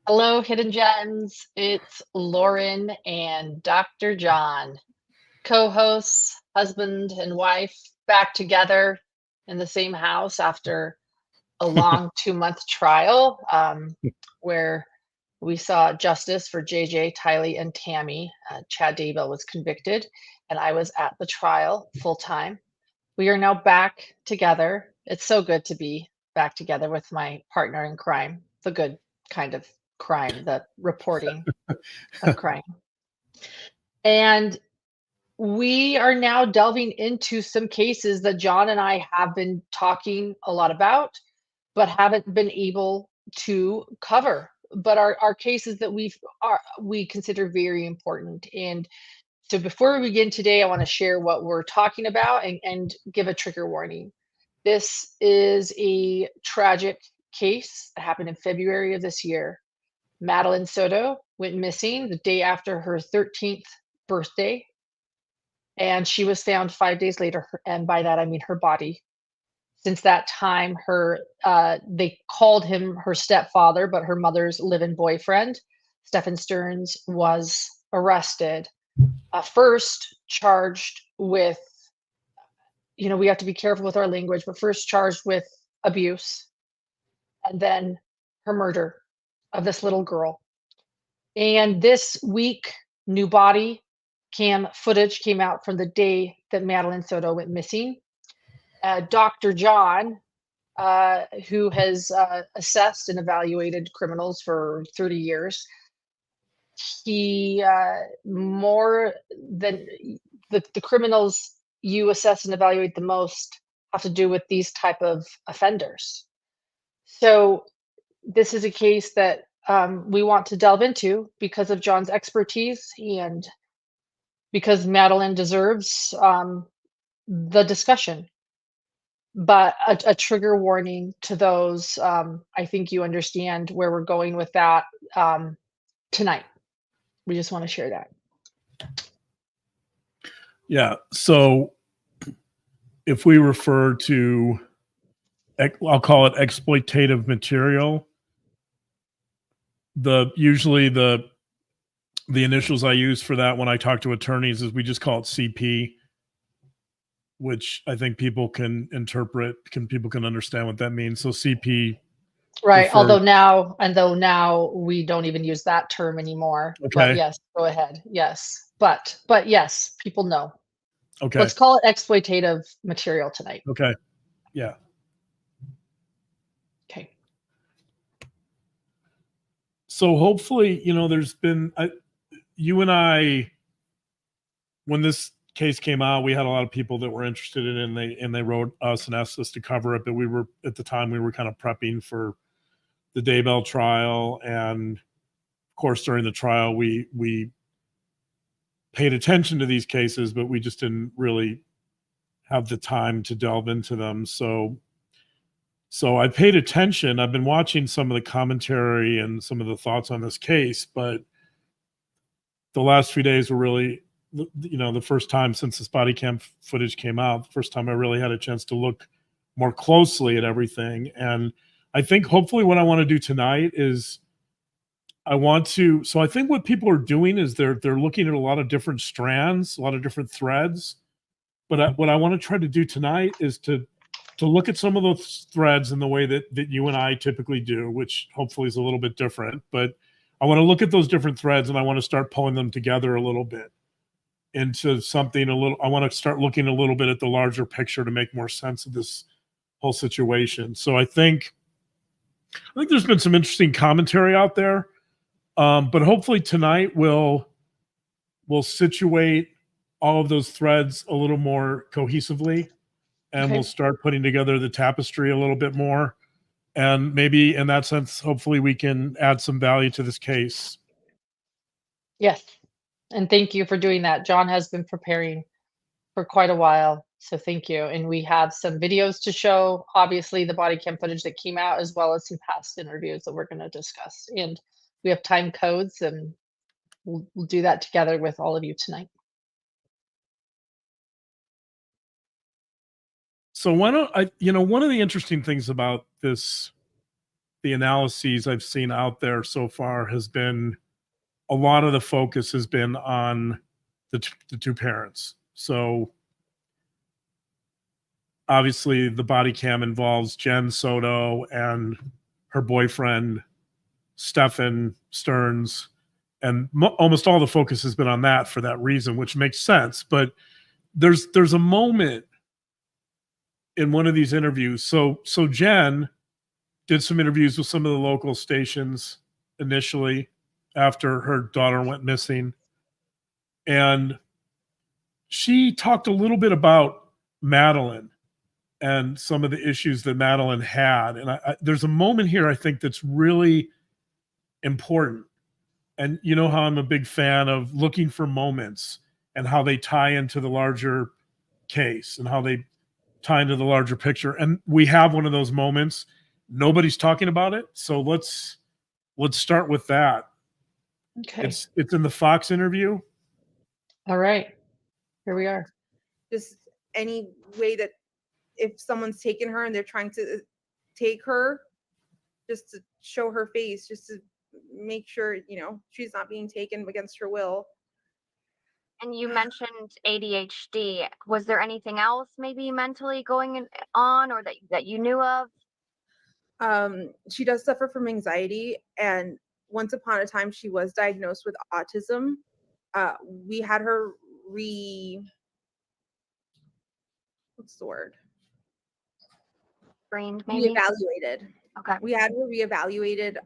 Hello, Hidden Gems. It's Lauren and Dr. John, co hosts, husband and wife, back together in the same house after a long 2-month trial where we saw justice for JJ, Tylee, and Tammy. Chad Daybell was convicted, and I was at the trial full time. We are now back together. It's so good to be back together with my partner in crime, the good kind of crime, the reporting of crime. And we are now delving into some cases that John and I have been talking a lot about, but haven't been able to cover. But are cases that we consider very important. And so before we begin today, I want to share what we're talking about and give a trigger warning. This is a tragic case that happened in February of this year. Madeline Soto went missing the day after her 13th birthday, and she was found 5 days later, and by that I mean her body. Since that time, they called him her stepfather, but her mother's live-in boyfriend, Stephen Stearns, was arrested. First charged with, we have to be careful with our language, but first charged with abuse, and then her murder of this little girl. And this week, new body cam footage came out from the day that Madeline Soto went missing. Dr. John, who has assessed and evaluated criminals for 30 years, he more than the criminals you assess and evaluate the most have to do with these type of offenders. So this is a case that we want to delve into because of John's expertise and because Madeline deserves the discussion. But a trigger warning to those, I think you understand where we're going with that tonight. We just want to share that. Yeah. So if we refer to, I'll call it exploitative material, usually the initials I use for that when I talk to attorneys is we just call it CP, which I think people can interpret, people can understand what that means. So CP. Right. Although now we don't even use that term anymore. Okay. But yes, go ahead. Yes. But yes, people know. Okay. Let's call it exploitative material tonight. Okay. Yeah. Okay. So hopefully, there's been, you and I, when this case came out, we had a lot of people that were interested in it, and they wrote us and asked us to cover it. But at the time we were kind of prepping for the Daybell trial, and of course during the trial we paid attention to these cases, but we just didn't really have the time to delve into them. So I paid attention. I've been watching some of the commentary and some of the thoughts on this case, but the last few days were really, the first time since this body cam footage came out, the first time I really had a chance to look more closely at everything. And I think hopefully what I want to do tonight is I think what people are doing is they're looking at a lot of different strands, a lot of different threads. But what I want to try to do tonight is to look at some of those threads in the way that you and I typically do, which hopefully is a little bit different. But I want to look at those different threads, and I want to start pulling them together a little bit into something I want to start looking a little bit at the larger picture to make more sense of this whole situation. So I think there's been some interesting commentary out there. But hopefully tonight we'll situate all of those threads a little more cohesively, and we'll start putting together the tapestry a little bit more. And maybe in that sense, hopefully we can add some value to this case. Yes. And thank you for doing that. John has been preparing for quite a while. So thank you. And we have some videos to show, obviously the body cam footage that came out, as well as some past interviews that we're going to discuss. And we have time codes, and we'll do that together with all of you tonight. So why don't I, one of the interesting things about this the analyses I've seen out there so far has been a lot of the focus has been on the two parents. So obviously the body cam involves Jen Soto and her boyfriend, Stefan Stearns, and almost all the focus has been on that for that reason, which makes sense. But there's a moment in one of these interviews. So Jen did some interviews with some of the local stations initially after her daughter went missing. And she talked a little bit about Madeline and some of the issues that Madeline had. And there's a moment here I think that's really important. And you know how I'm a big fan of looking for moments and how they tie into the larger case and how they tie into the larger picture. And we have one of those moments. Nobody's talking about it. So let's start with that. Okay. It's in the Fox interview. All right. Here we are. Just any way that if someone's taken her and they're trying to take her, just to show her face, just to make sure, she's not being taken against her will. And you mentioned ADHD. Was there anything else maybe mentally going on or that you knew of? She does suffer from anxiety, and once upon a time she was diagnosed with autism. We had her what's the word? Brained, maybe? Reevaluated. Okay. We had her reevaluated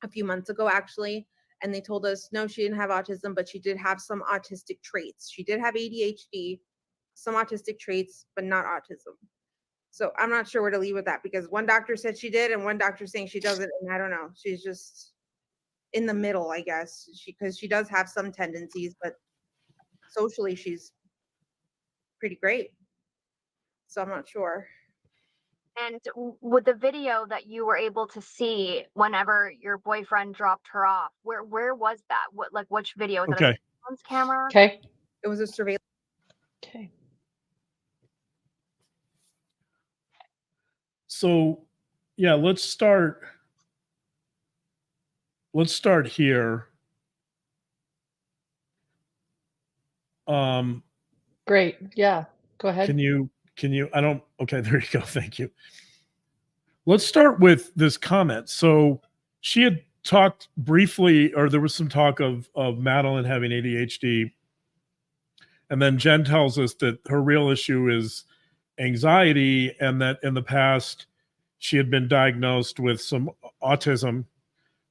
a few months ago, actually, and they told us no, she didn't have autism, but she did have some autistic traits. She did have ADHD, some autistic traits, but not autism. So I'm not sure where to leave with that, because one doctor said she did and one doctor saying she doesn't, and I don't know. She's just in the middle, I guess, because she does have some tendencies, but socially she's pretty great. So I'm not sure. And with the video that you were able to see whenever your boyfriend dropped her off, where was that? Which video? Was it a surveillance camera? Okay. It was a surveillance. Okay. So yeah, let's start here. Great. Yeah. Go ahead. Can you okay, there you go. Thank you. Let's start with this comment. So she had talked briefly, or there was some talk of Madeline having ADHD. And then Jen tells us that her real issue is anxiety, and that in the past she had been diagnosed with some autism.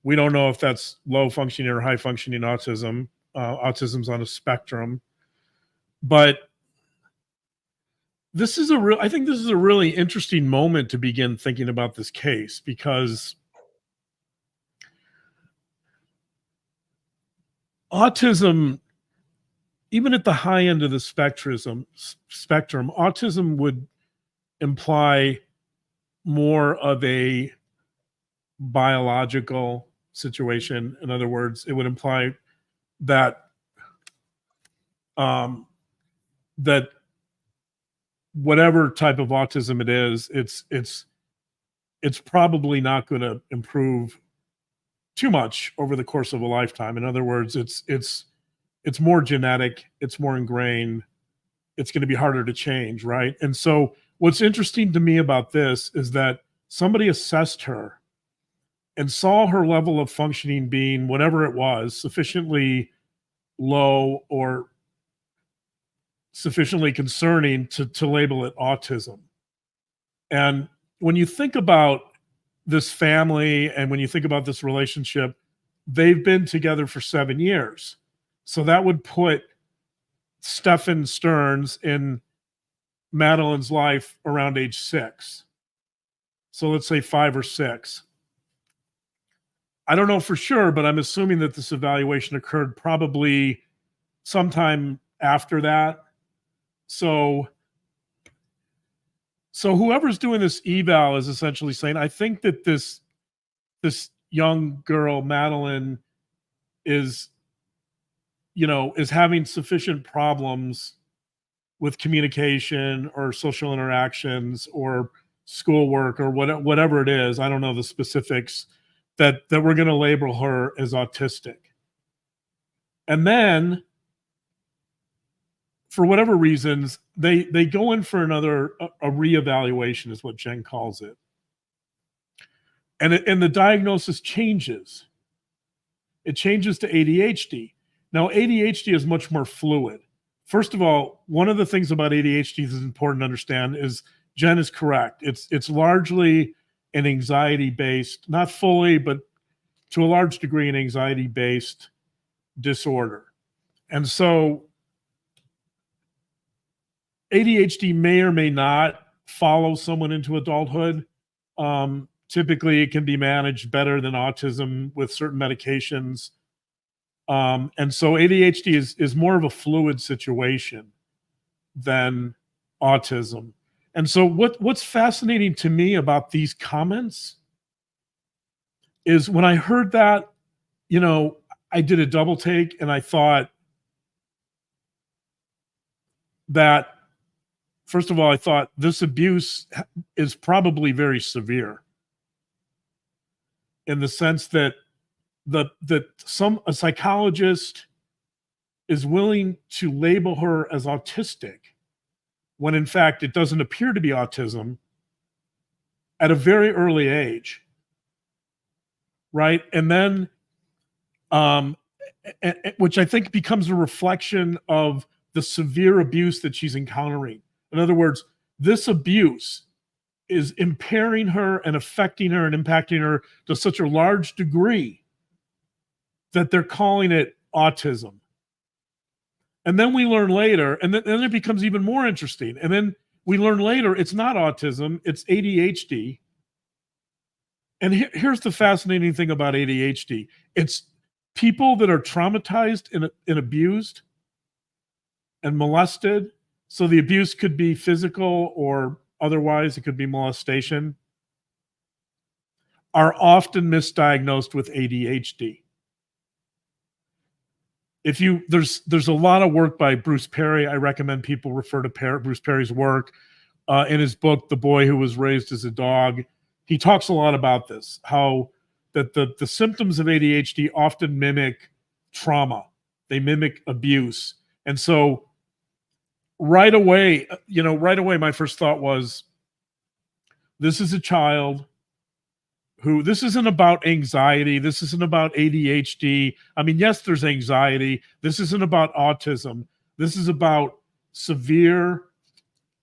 We don't know if that's low functioning or high functioning autism. Autism's on a spectrum. But I think this is a really interesting moment to begin thinking about this case, because autism, even at the high end of the spectrum, autism would imply more of a biological situation. In other words, it would imply that that whatever type of autism it is, it's probably not going to improve too much over the course of a lifetime. In other words, it's more genetic, it's more ingrained, it's going to be harder to change, right? And so what's interesting to me about this is that somebody assessed her and saw her level of functioning being whatever it was, sufficiently low or sufficiently concerning to label it autism. And when you think about this family and when you think about this relationship, they've been together for 7 years. So that would put Stefan Stearns in Madeline's life around age 6. So let's say 5 or 6. I don't know for sure, but I'm assuming that this evaluation occurred probably sometime after that. So whoever's doing this eval is essentially saying, I think that this young girl, Madeline, is having sufficient problems with communication or social interactions or schoolwork or whatever it is. I don't know the specifics, that we're going to label her as autistic. And then, for whatever reasons, they go in for a reevaluation, is what Jen calls it. And the diagnosis changes. It changes to ADHD. Now, ADHD is much more fluid. First of all, one of the things about ADHD that's important to understand is Jen is correct. It's largely an anxiety-based, not fully, but to a large degree, an anxiety-based disorder. And so ADHD may or may not follow someone into adulthood. Typically, it can be managed better than autism with certain medications. And so ADHD is more of a fluid situation than autism. And so what's fascinating to me about these comments is when I heard that, I did a double take and I thought that, first of all, I thought this abuse is probably very severe, in the sense that a psychologist is willing to label her as autistic when in fact it doesn't appear to be autism at a very early age, right? And then, which I think becomes a reflection of the severe abuse that she's encountering. In other words, this abuse is impairing her and affecting her and impacting her to such a large degree that they're calling it autism. And then we learn later, and then it becomes even more interesting. And then we learn later it's not autism, it's ADHD. And here's the fascinating thing about ADHD. It's people that are traumatized and abused and molested. So the abuse could be physical or otherwise, it could be molestation, are often misdiagnosed with ADHD. There's a lot of work by Bruce Perry. I recommend people refer to Bruce Perry's work. In his book, The Boy Who Was Raised as a Dog, he talks a lot about this, how that the symptoms of ADHD often mimic trauma. They mimic abuse. And so right away, my first thought was, this is a child who, this isn't about anxiety. This isn't about ADHD. I mean, yes, there's anxiety. This isn't about autism. This is about severe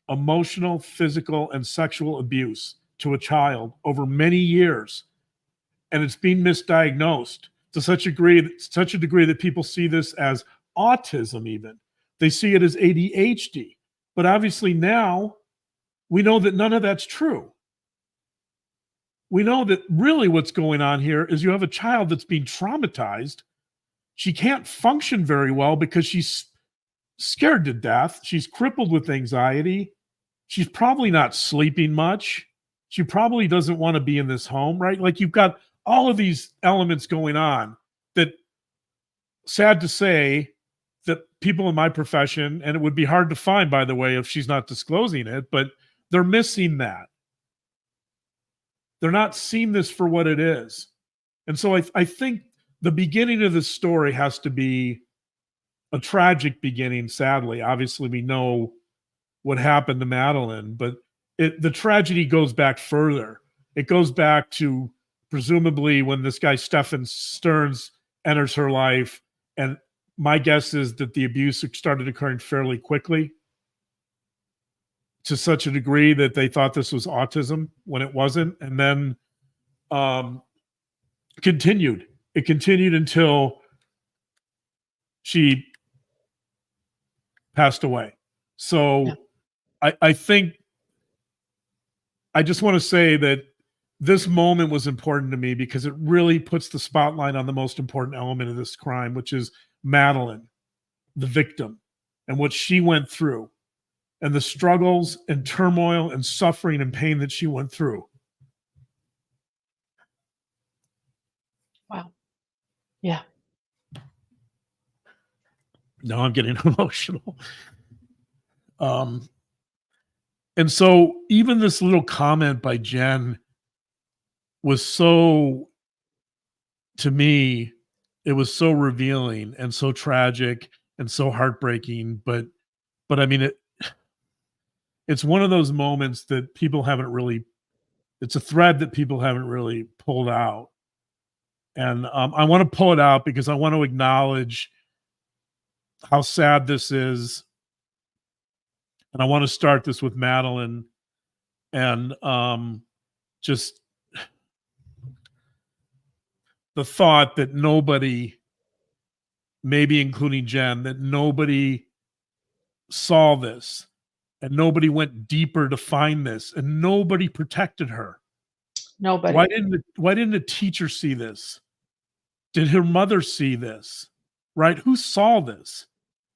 emotional, physical, and sexual abuse to a child over many years. And it's being misdiagnosed to such a degree that people see this as autism even. They see it as ADHD. But obviously now we know that none of that's true. We know that really what's going on here is you have a child that's being traumatized. She can't function very well because she's scared to death. She's crippled with anxiety. She's probably not sleeping much. She probably doesn't want to be in this home, right? Like, you've got all of these elements going on that, sad to say, that people in my profession, and it would be hard to find, by the way, if she's not disclosing it, but they're missing that. They're not seeing this for what it is. And so I think the beginning of this story has to be a tragic beginning, sadly. Obviously, we know what happened to Madeline, but the tragedy goes back further. It goes back to presumably when this guy, Stefan Stearns, enters her life. And my guess is that the abuse started occurring fairly quickly, to such a degree that they thought this was autism when it wasn't. And then continued. It continued until she passed away. So yeah. I think I just want to say that this moment was important to me because it really puts the spotlight on the most important element of this crime, which is Madeline, the victim, and what she went through, and the struggles and turmoil and suffering and pain that she went through. Wow. Yeah. Now I'm getting emotional. And so even this little comment by Jen was so, to me, it was so revealing and so tragic and so heartbreaking. But I mean, it's one of those moments that people haven't really, it's a thread that people haven't really pulled out. And I want to pull it out because I want to acknowledge how sad this is. And I want to start this with Madeline and just the thought that nobody, maybe including Jen, that nobody saw this and nobody went deeper to find this and nobody protected her. Nobody. Why didn't a teacher see this? Did her mother see this? Right? Who saw this?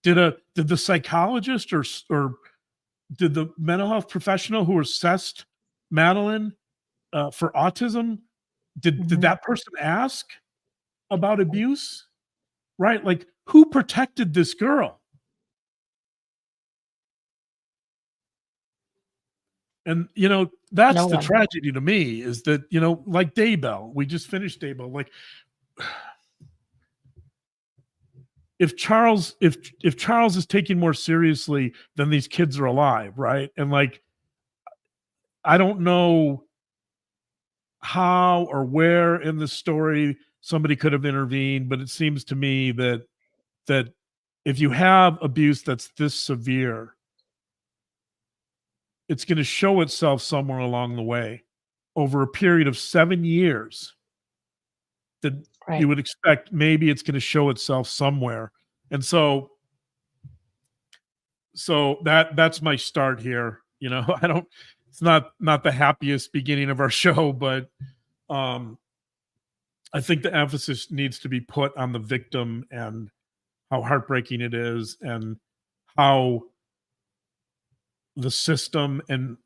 Did the psychologist or did the mental health professional who assessed Madeline for autism, did that person ask about abuse? Right? Like, who protected this girl? And, that's No the one. tragedy to me, is that, like Daybell, we just finished Daybell. Like, if Charles is taken more seriously, then these kids are alive, right? And like, I don't know how or where in the story somebody could have intervened, but it seems to me that if you have abuse that's this severe, it's going to show itself somewhere along the way over a period of 7 years. That Right. you would expect maybe it's going to show itself somewhere. And so that's my start here. It's not the happiest beginning of our show, but I think the emphasis needs to be put on the victim and how heartbreaking it is and how the system and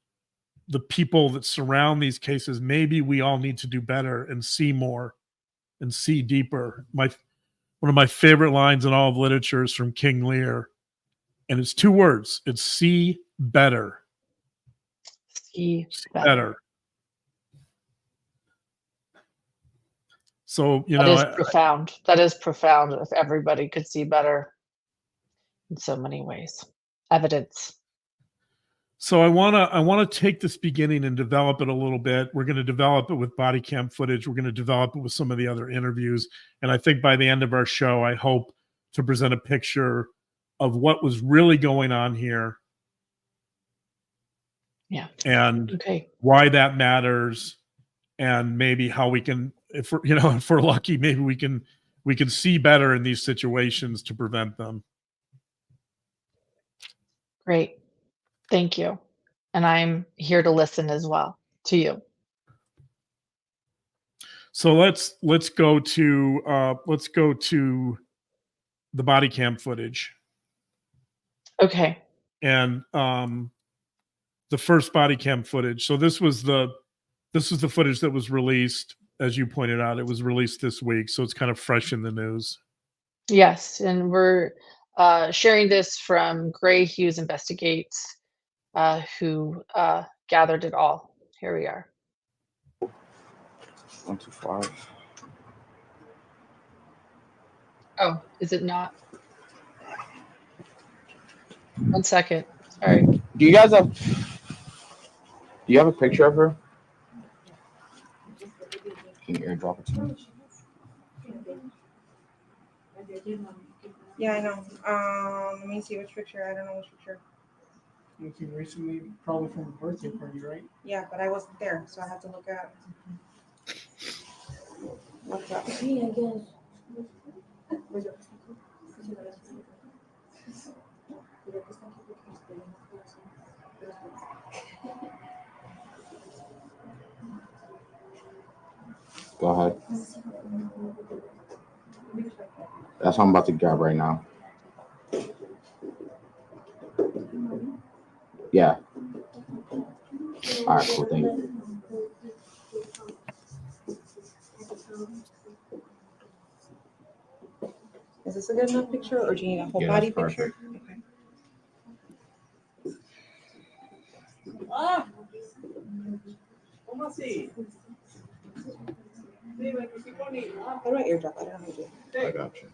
the people that surround these cases, maybe we all need to do better and see more and see deeper. One of my favorite lines in all of literature is from King Lear, and it's 2 words. It's see better. See better. So, that is profound. That is profound. If everybody could see better in so many ways. Evidence. So I want to take this beginning and develop it a little bit. We're going to develop it with body cam footage. We're going to develop it with some of the other interviews. And I think by the end of our show, I hope to present a picture of what was really going on here. Yeah. And why that matters, and maybe how we can, if we're lucky, maybe we can see better in these situations to prevent them. Great. Thank you. And I'm here to listen as well to you. So let's go to the body cam footage. Okay. And the first body cam footage. So this was the footage that was released, as you pointed out. It was released this week, so it's kind of fresh in the news. Yes, and we're sharing this from Gray Hughes Investigates, who gathered it all. Here we are. 125. Oh, is it not? 1 second. Sorry. Do you have a picture of her? Can you airdrop it to me? Yeah, I know. Let me see which picture. I don't know which picture. Looking recently, probably from a birthday party, right? Yeah, but I wasn't there, so I had to look at what's up. Go ahead. That's what I'm about to grab right now. Yeah. All right, cool. Thank you. Is this a good enough picture, or do you need a whole Yeah, body that's picture? perfect. Okay. How do I airdrop? I don't know how to do it. I got you.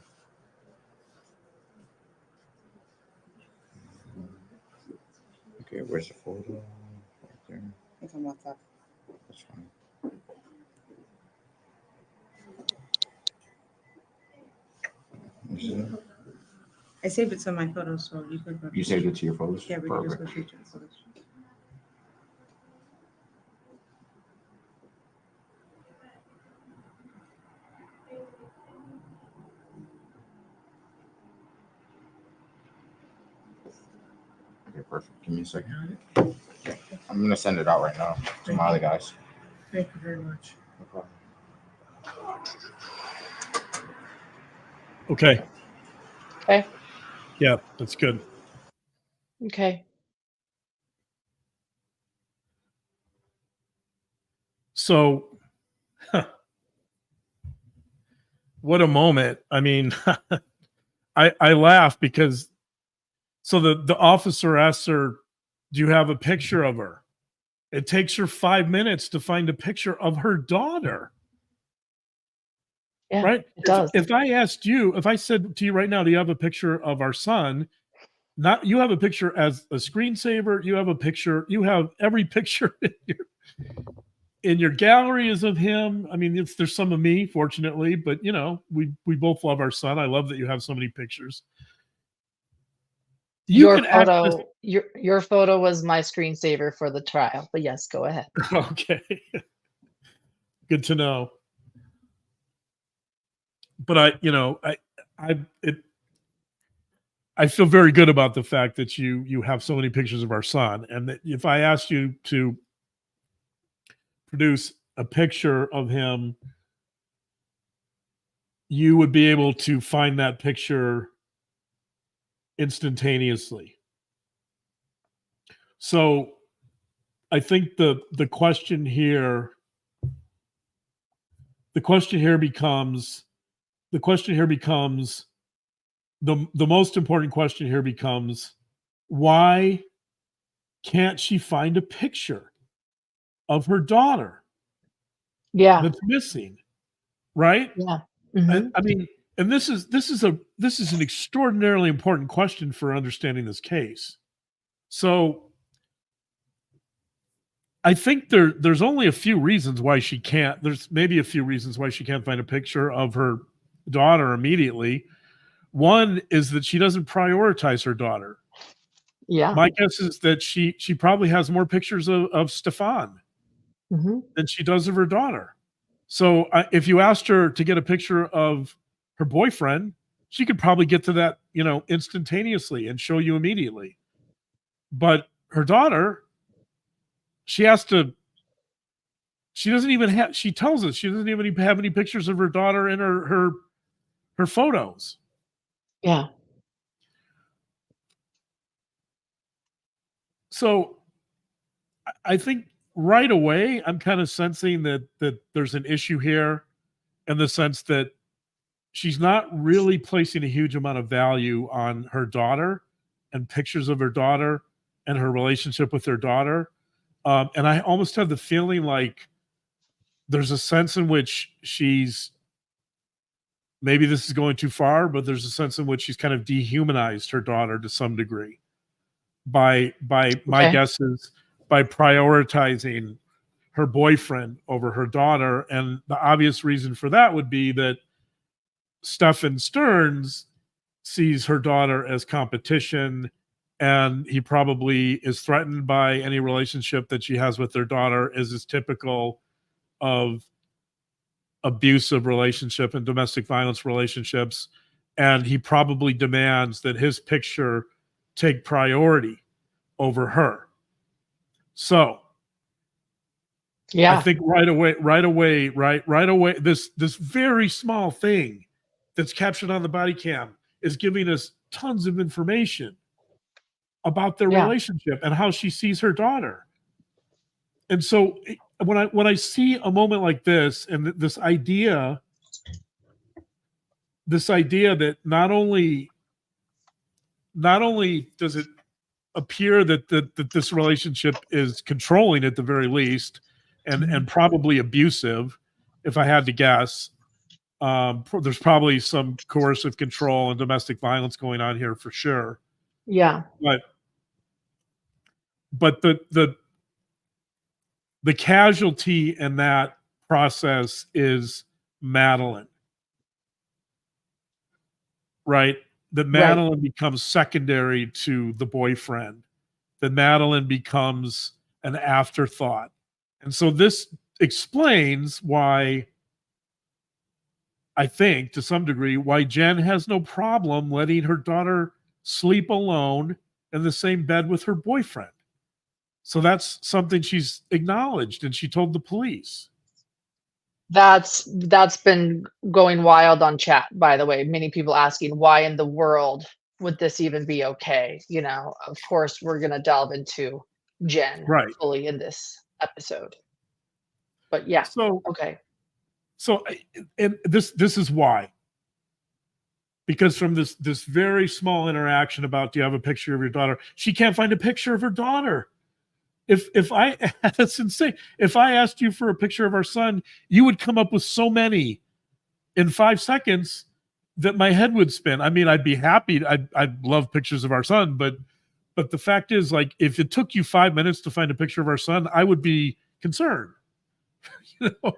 Okay, where's the photo? Right there. It's on WhatsApp. That's fine. This is it. I saved it to my photos, so you could. You saved it to your photos? Yeah, we can just Perfect. go straight to the photos. Okay, perfect. Give me a second. I'm gonna send it out right now to my other guys. Thank you very much. No problem. Okay. Okay. Yeah, that's good. Okay. So, what a moment. I mean, I laugh because so the officer asks her, do you have a picture of her? It takes her 5 minutes to find a picture of her daughter. Yeah, Right? it does. If I asked you, if I said to you right now, do you have a picture of our son? Not you have a picture as a screensaver, you have a picture, you have every picture in your gallery is of him. I mean, there's some of me, fortunately, but you know, we both love our son. I love that you have so many pictures. You Your can access photo, your photo was my screensaver for the trial, but yes, go ahead. okay. Good to know. But I feel very good about the fact that you have so many pictures of our son, and that if I asked you to produce a picture of him, you would be able to find that picture instantaneously. So I think the question here becomes the most important question here becomes, why can't she find a picture of her daughter Yeah. that's missing? Right? Yeah. Mhm. I mean, and this is an extraordinarily important question for understanding this case. So I think there's only a few reasons why she can't. There's maybe a few reasons why she can't find a picture of her daughter immediately. One is that she doesn't prioritize her daughter. Yeah. My guess is that she probably has more pictures of Stefan Mhm. than she does of her daughter. So if you asked her to get a picture of her boyfriend, she could probably get to that, instantaneously and show you immediately. But her daughter, she doesn't even have, she tells us she doesn't even have any pictures of her daughter in her photos. Yeah. So I think right away, I'm kind of sensing that there's an issue here in the sense that she's not really placing a huge amount of value on her daughter and pictures of her daughter and her relationship with her daughter. And I almost have the feeling like there's a sense in which maybe this is going too far, but there's a sense in which she's kind of dehumanized her daughter to some degree by my guess is by prioritizing her boyfriend over her daughter. And the obvious reason for that would be that Stefan Stearns sees her daughter as competition, and he probably is threatened by any relationship that she has with their daughter is typical of abusive relationship and domestic violence relationships. And he probably demands that his picture take priority over her. So Yeah. I think right away, this very small thing that's captured on the body cam is giving us tons of information about their relationship and how she sees her daughter. And so when I see a moment like this and this idea that not only does it appear that this relationship is controlling at the very least and probably abusive, if I had to guess. There's probably some coercive control and domestic violence going on here for sure. Yeah. But the casualty in that process is Madeline, right? That Madeline becomes secondary to the boyfriend. That Madeline becomes an afterthought. And so this explains why, I think, to some degree, why Jen has no problem letting her daughter sleep alone in the same bed with her boyfriend. So that's something she's acknowledged, and she told the police. That's been going wild on chat, by the way. Many people asking why in the world would this even be okay? You know, of course, we're going to delve into Jen fully in this episode. But yeah, okay. So, and this is why. Because from this very small interaction about, do you have a picture of your daughter? She can't find a picture of her daughter. If I that's insane. If I asked you for a picture of our son, you would come up with so many in 5 seconds that my head would spin. I mean, I'd be happy. I'd love pictures of our son, but the fact is, like, if it took you 5 minutes to find a picture of our son, I would be concerned. You know,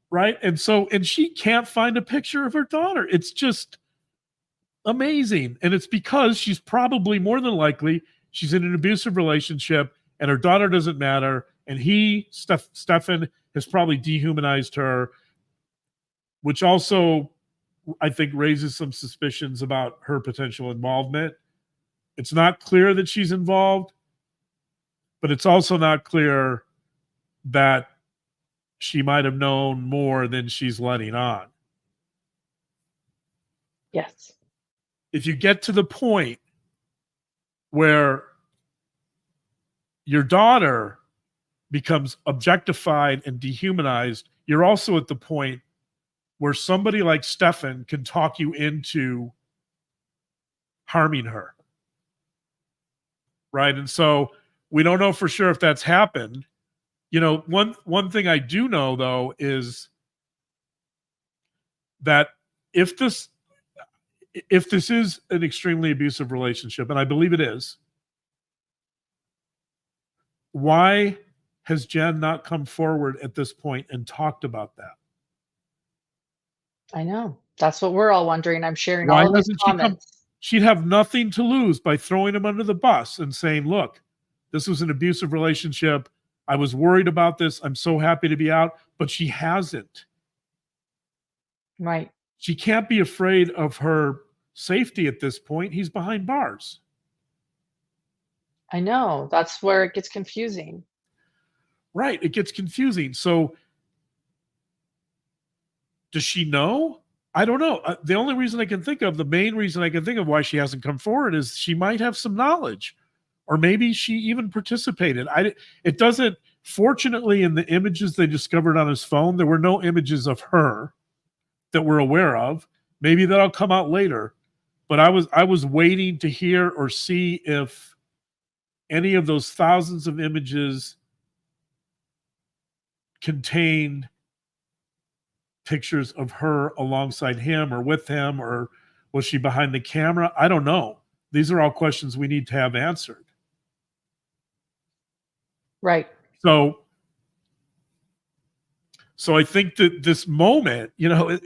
right? And she can't find a picture of her daughter. It's just amazing. And it's because she's probably, more than likely, she's in an abusive relationship and her daughter doesn't matter. And Stefan has probably dehumanized her, which also, I think, raises some suspicions about her potential involvement. It's not clear that she's involved, but it's also not clear that she might have known more than she's letting on. Yes. If you get to the point where your daughter becomes objectified and dehumanized, you're also at the point where somebody like Stefan can talk you into harming her. Right? And so we don't know for sure if that's happened. You know, one thing I do know, though, is that if this is an extremely abusive relationship, and I believe it is, why has Jen not come forward at this point and talked about that? I know. That's what we're all wondering. I'm sharing all of these comments. She'd have nothing to lose by throwing him under the bus and saying, look, this was an abusive relationship. I was worried about this. I'm so happy to be out. But she hasn't. Right. She can't be afraid of her safety at this point. He's behind bars. I know. That's where it gets confusing. Right. It gets confusing. So does she know? I don't know. The only reason I can think of, the main reason I can think of why she hasn't come forward is she might have some knowledge, or maybe she even participated. It doesn't, fortunately, in the images they discovered on his phone, there were no images of her that we're aware of. Maybe that'll come out later. But I was waiting to hear or see if any of those thousands of images contained pictures of her alongside him or with him, or was she behind the camera? I don't know. These are all questions we need to have answered. Right. So I think that this moment, you know,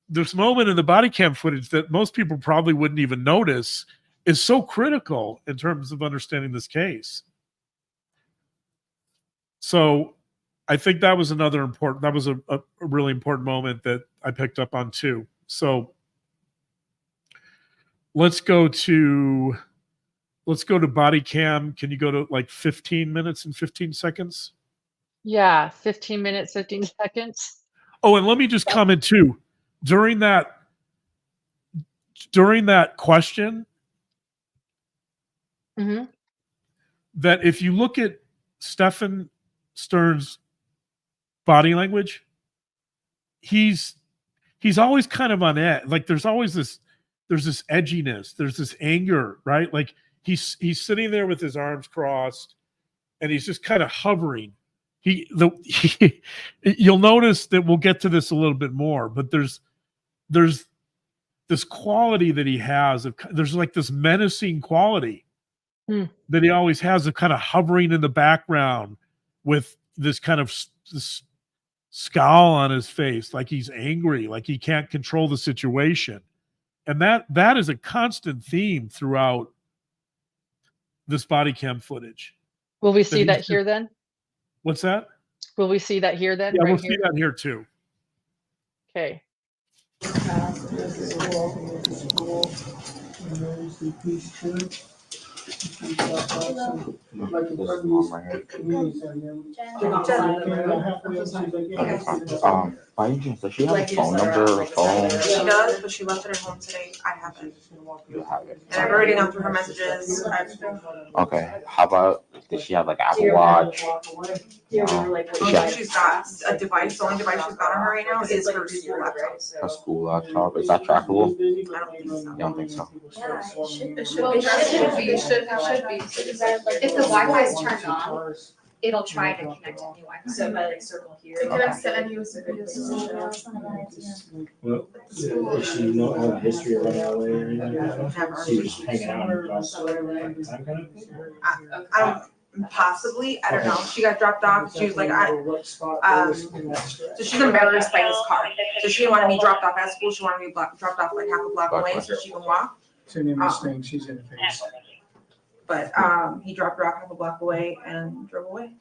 this moment in the body cam footage that most people probably wouldn't even notice is so critical in terms of understanding this case. So I think that was a really important moment that I picked up on too. So let's go to body cam. Can you go to like 15 minutes and 15 seconds? Yeah, 15 minutes, 15 seconds. Oh, and let me just comment too. During that question, that if you look at Stefan Stern's body language, he's always kind of on edge. Like there's this edginess, there's this anger, right? Like he's sitting there with his arms crossed and he's just kind of hovering. you'll notice that we'll get to this a little bit more, but there's this quality that he has there's like this menacing quality that he always has of kind of hovering in the background with this kind of this scowl on his face, like he's angry, like he can't control the situation. And that is a constant theme throughout this body cam footage. Will we see that here then? What's that? Will we see that here then? Yeah, right we'll here? see that here too. Okay. By any chance, does she have a phone number or phone? She does, but she left it at home today. I haven't. You have it. And I've already gone through her messages. Okay. How about, does she have like Apple Watch? She's got a device. The only device she's got on her right now is her school laptop. Her school laptop? Is that trackable? I don't think so. You don't think so? Yeah, it should Well, be. it should be. It should be. If the Wi-Fi is turned on, it'll try to connect to the Wi-Fi. So if I like circle here. It connects to any Well, does she know all the history of running away or anything? She just hanging out and time kind of thing? I don't, possibly, I don't know. She got dropped off. She was like, so she's embarrassed by this car. So she didn't want to be dropped off at school. She wanted to be dropped off like half a block away so she can walk. Her name is Sting, she's in the face. But he dropped her off half a block away and drove away.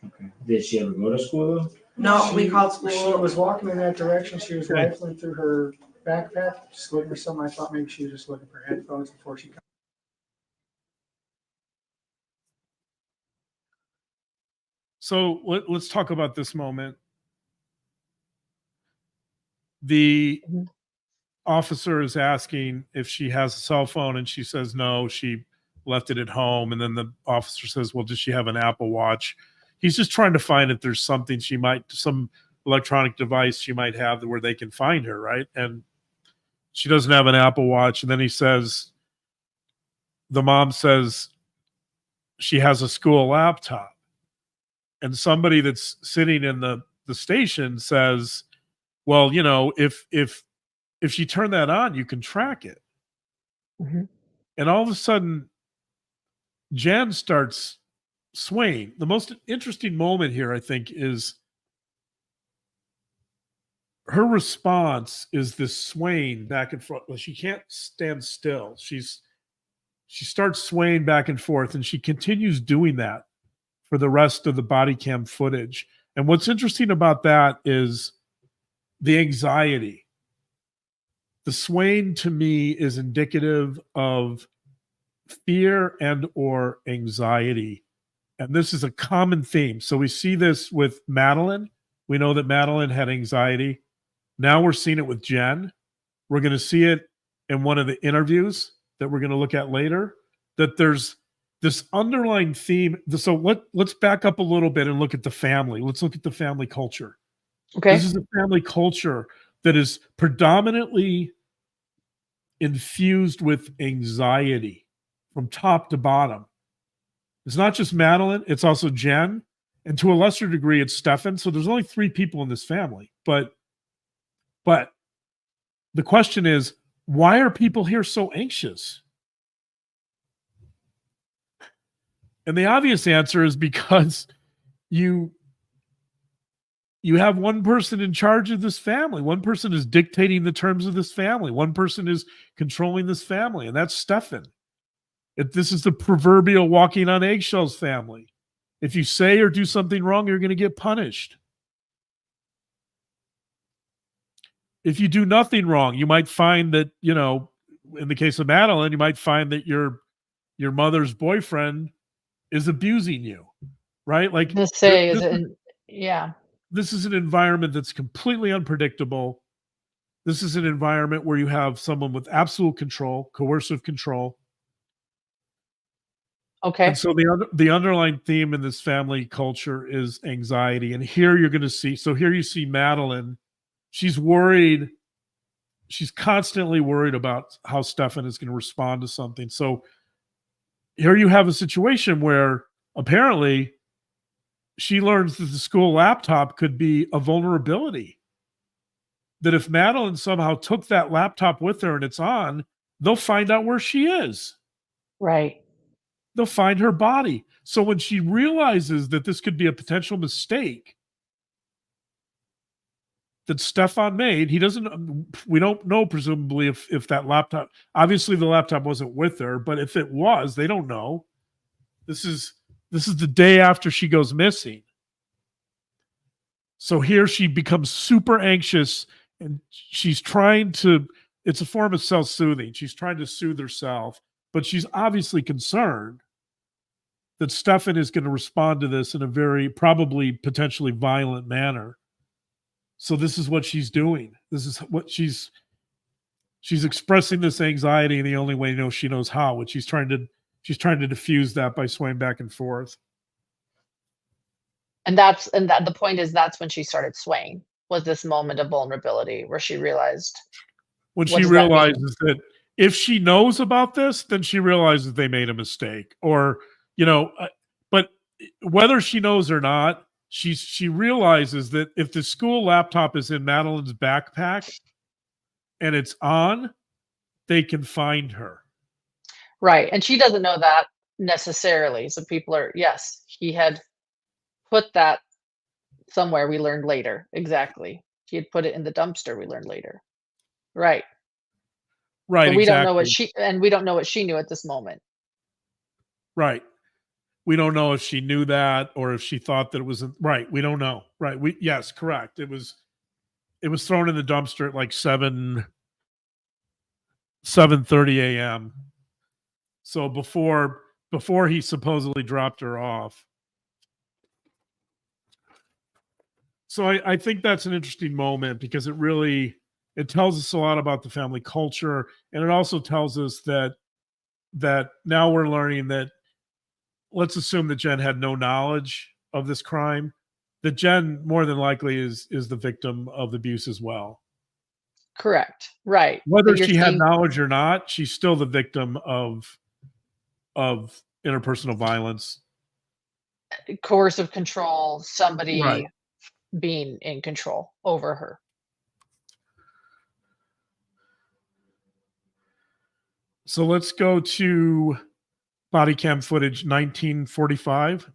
Okay. Did she ever go to school though? No, we called She school. was walking in that direction, she was rifling through her backpack, just looking for something. I thought maybe she was just looking for headphones before she. So let's talk about this moment. The officer is asking if she has a cell phone, and she says no, she left it at home. And then the officer says, well, does she have an Apple Watch? He's just trying to find if there's something some electronic device she might have where they can find her, right? And she doesn't have an Apple Watch. And then he says, the mom says she has a school laptop. And somebody that's sitting in the station says, well, you know, if you turn that on, you can track it. Mm-hmm. And all of a sudden, Jen starts swaying. The most interesting moment here, I think, is her response is this swaying back and forth. Well, she can't stand still. She starts swaying back and forth, and she continues doing that for the rest of the body cam footage. And what's interesting about that is the anxiety. The swaying to me is indicative of fear and or anxiety. And this is a common theme. So we see this with Madeline. We know that Madeline had anxiety. Now we're seeing it with Jen. We're going to see it in one of the interviews that we're going to look at later, that there's this underlying theme. So let's back up a little bit and look at the family. Let's look at the family culture. Okay. This is a family culture that is predominantly infused with anxiety from top to bottom. It's not just Madeline, it's also Jen, and to a lesser degree, it's Stefan. So there's only 3 people in this family. But the question is, why are people here so anxious? And the obvious answer is because you have one person in charge of this family. One person is dictating the terms of this family. One person is controlling this family, and that's Stefan. This is the proverbial walking on eggshells family. If you say or do something wrong, you're going to get punished. If you do nothing wrong, you might find that, you know, in the case of Madeline, you might find that your mother's boyfriend is abusing you, right? Like, yeah. This is an environment that's completely unpredictable. This is an environment where you have someone with absolute control, coercive control. Okay. And so the underlying theme in this family culture is anxiety. And here you're going to see, so here you see Madeline. She's worried. She's constantly worried about how Stefan is going to respond to something. So here you have a situation where apparently she learns that the school laptop could be a vulnerability. That if Madeline somehow took that laptop with her and it's on, they'll find out where she is. Right. They'll find her body. So when she realizes that this could be a potential mistake that Stefan made, we don't know presumably if that laptop, obviously the laptop wasn't with her, but if it was, they don't know. This is the day after she goes missing. So here she becomes super anxious, and she's trying to, it's a form of self-soothing. She's trying to soothe herself, but she's obviously concerned that Stefan is going to respond to this in a very probably potentially violent manner. So this is what she's doing. This is what she's expressing this anxiety in the only way she knows how, which she's trying to diffuse that by swaying back and forth. And the point is that's when she started swaying, was this moment of vulnerability where she realized. When she realizes that if she knows about this, then she realizes they made a mistake, or, but whether she knows or not, she realizes that if the school laptop is in Madeline's backpack and it's on, they can find her. Right. And she doesn't know that necessarily. So yes, he had put that somewhere, we learned later. Exactly. He had put it in the dumpster, we learned later. Right. Right. But we exactly. don't know we don't know what she knew at this moment. Right. We don't know if she knew that or if she thought that it was right. We don't know. Right. Yes, correct. It was thrown in the dumpster at like 7:30 a.m. So before he supposedly dropped her off. So I think that's an interesting moment because it tells us a lot about the family culture, and it also tells us that now we're learning that, let's assume that Jen had no knowledge of this crime, that Jen more than likely is the victim of abuse as well. Correct. Right. Whether she had knowledge or not, she's still the victim of interpersonal violence. Coercive control, somebody Right. being in control over her. So let's go to body cam footage 1945.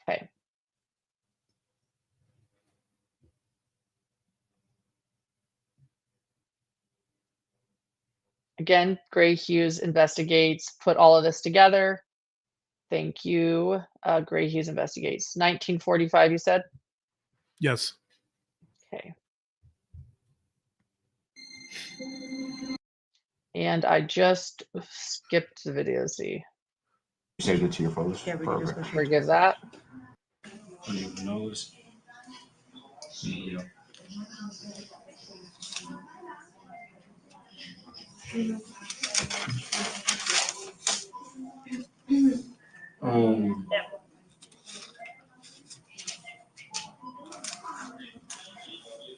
Okay. Again, Gray Hughes investigates, put all of this together. Thank you. Gray Hughes investigates. 1945, you said? Yes. Okay. And I just skipped the video. See. You saved it to your photos. Yeah, we can just Perfect. Forgive that. Knows. Yeah.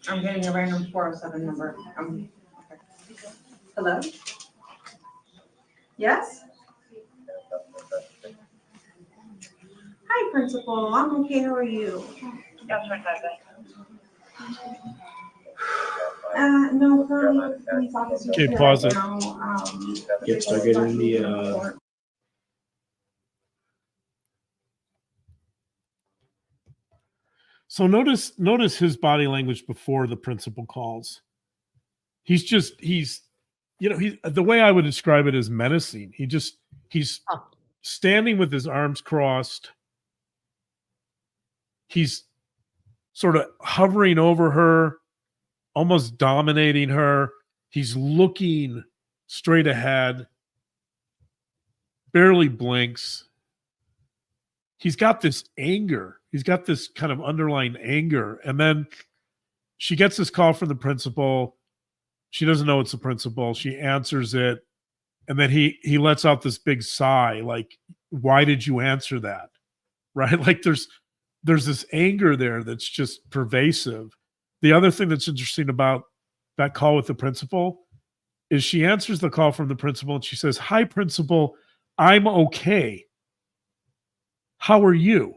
I'm getting a random 407 number. Okay. Hello? Yes? Hi, Principal. I'm okay. How are you? No, currently, police officers Okay, here pause right it. now. Get started in the So notice his body language before the principal calls. He's the way I would describe it is menacing. He's standing with his arms crossed. He's sort of hovering over her, almost dominating her. He's looking straight ahead, barely blinks. He's got this anger. He's got this kind of underlying anger. And then she gets this call from the principal. She doesn't know it's the principal. She answers it. And then he lets out this big sigh, like, why did you answer that? Right? Like there's this anger there that's just pervasive. The other thing that's interesting about that call with the principal is she answers the call from the principal and she says, "Hi, principal, I'm okay. How are you?"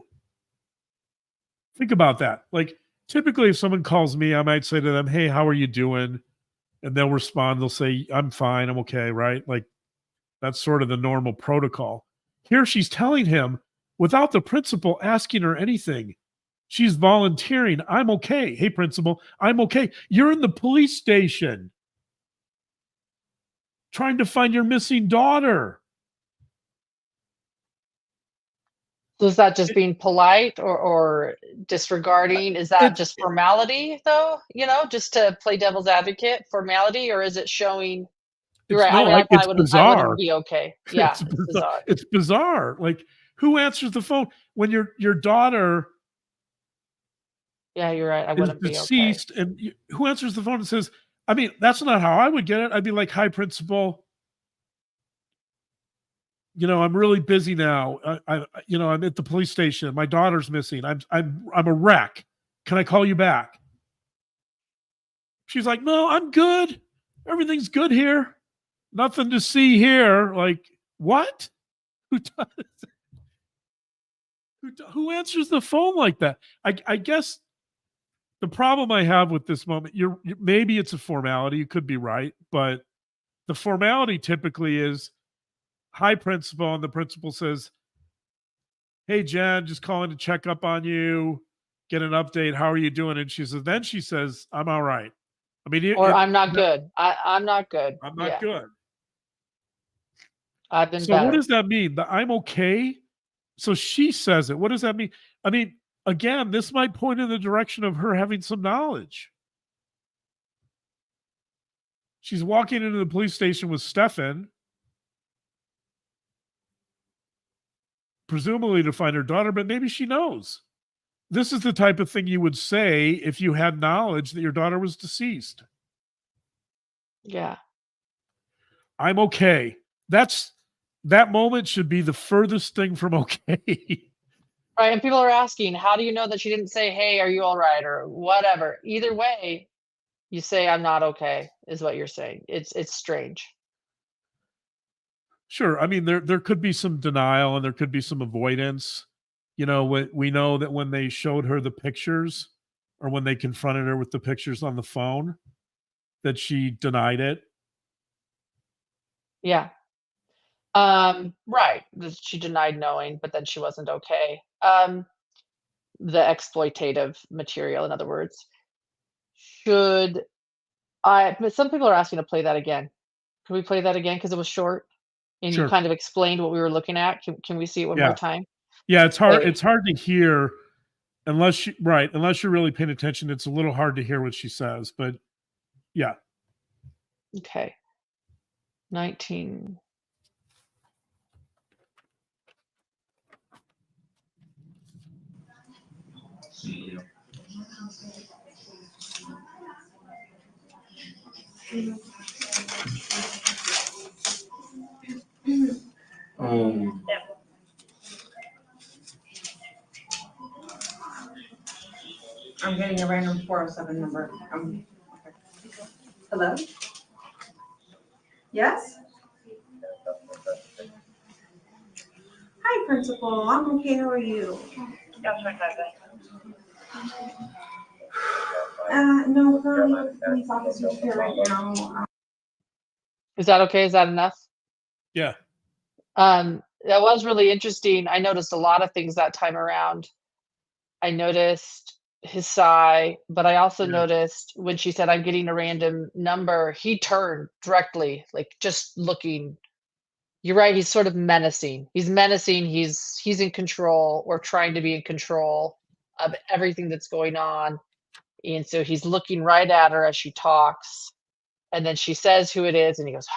Think about that. Like, typically, if someone calls me, I might say to them, "Hey, how are you doing?" And they'll respond. They'll say, "I'm fine. I'm okay." Right? Like, that's sort of the normal protocol. Here, she's telling him without the principal asking her anything. She's volunteering. "I'm okay. Hey, principal, I'm okay. You're in the police station trying to find your missing daughter." So is that just being polite or disregarding? Is that It's just formality though? Just to play devil's advocate, formality, or is it showing you're it's right. I no, mean, I like, it's probably wouldn't bizarre. be okay. Yeah, it's bizarre. It's bizarre. Like, who answers the phone when your daughter Yeah, you're right. I is wouldn't be okay. deceased, and who answers the phone and says, I mean, that's not how I would get it. I'd be like, "Hi, principal. I'm really busy now. I'm at the police station. My daughter's missing. I'm a wreck. Can I call you back?" She's like, "No, I'm good. Everything's good here. Nothing to see here." Like, what? Who does? Who answers the phone like that? I guess the problem I have with this moment, maybe it's a formality. You could be right, but the formality typically is, "Hi, principal," and the principal says, "Hey, Jen, just calling to check up on you, get an update. How are you doing?" And then she says, "I'm all right." I mean, Or I'm not good. I'm not good. I'm not Yeah, good. I've been So what better. does that mean? The "I'm okay"? So she says it. What does that mean? I mean, again, this might point in the direction of her having some knowledge. She's walking into the police station with Stefan, presumably to find her daughter, but maybe she knows. This is the type of thing you would say if you had knowledge that your daughter was deceased. Yeah. "I'm okay." That moment should be the furthest thing from okay. Right. And people are asking, how do you know that she didn't say, "Hey, are you all right?" or whatever. Either way, you say, "I'm not okay," is what you're saying. It's strange. Sure. I mean, there could be some denial and there could be some avoidance. We know that when they showed her the pictures, or when they confronted her with the pictures on the phone, that she denied it. Yeah. Right. She denied knowing, but then she wasn't okay. The exploitative material, in other words. Should but some people are asking to play that again. Can we play that again? Because it was short and you Sure. kind of explained what we were looking at. Can we see it one more Yeah. time? Yeah. It's hard. Play. It's hard to hear unless you're really paying attention. It's a little hard to hear what she says, but yeah. Okay. 19. Um, I'm getting a random 407 number. Okay. Hello? Yes? Hi, principal. I'm okay. How are you? No, currently the police officer's here right now. Is that okay? Is that enough? Yeah. That was really interesting. I noticed a lot of things that time around. I noticed his sigh, but I also Yeah. noticed when she said, "I'm getting a random number," he turned directly, like just looking. You're right, he's sort of menacing. He's menacing, he's in control or trying to be in control of everything that's going on. And so he's looking right at her as she talks. And then she says who it is, and he goes,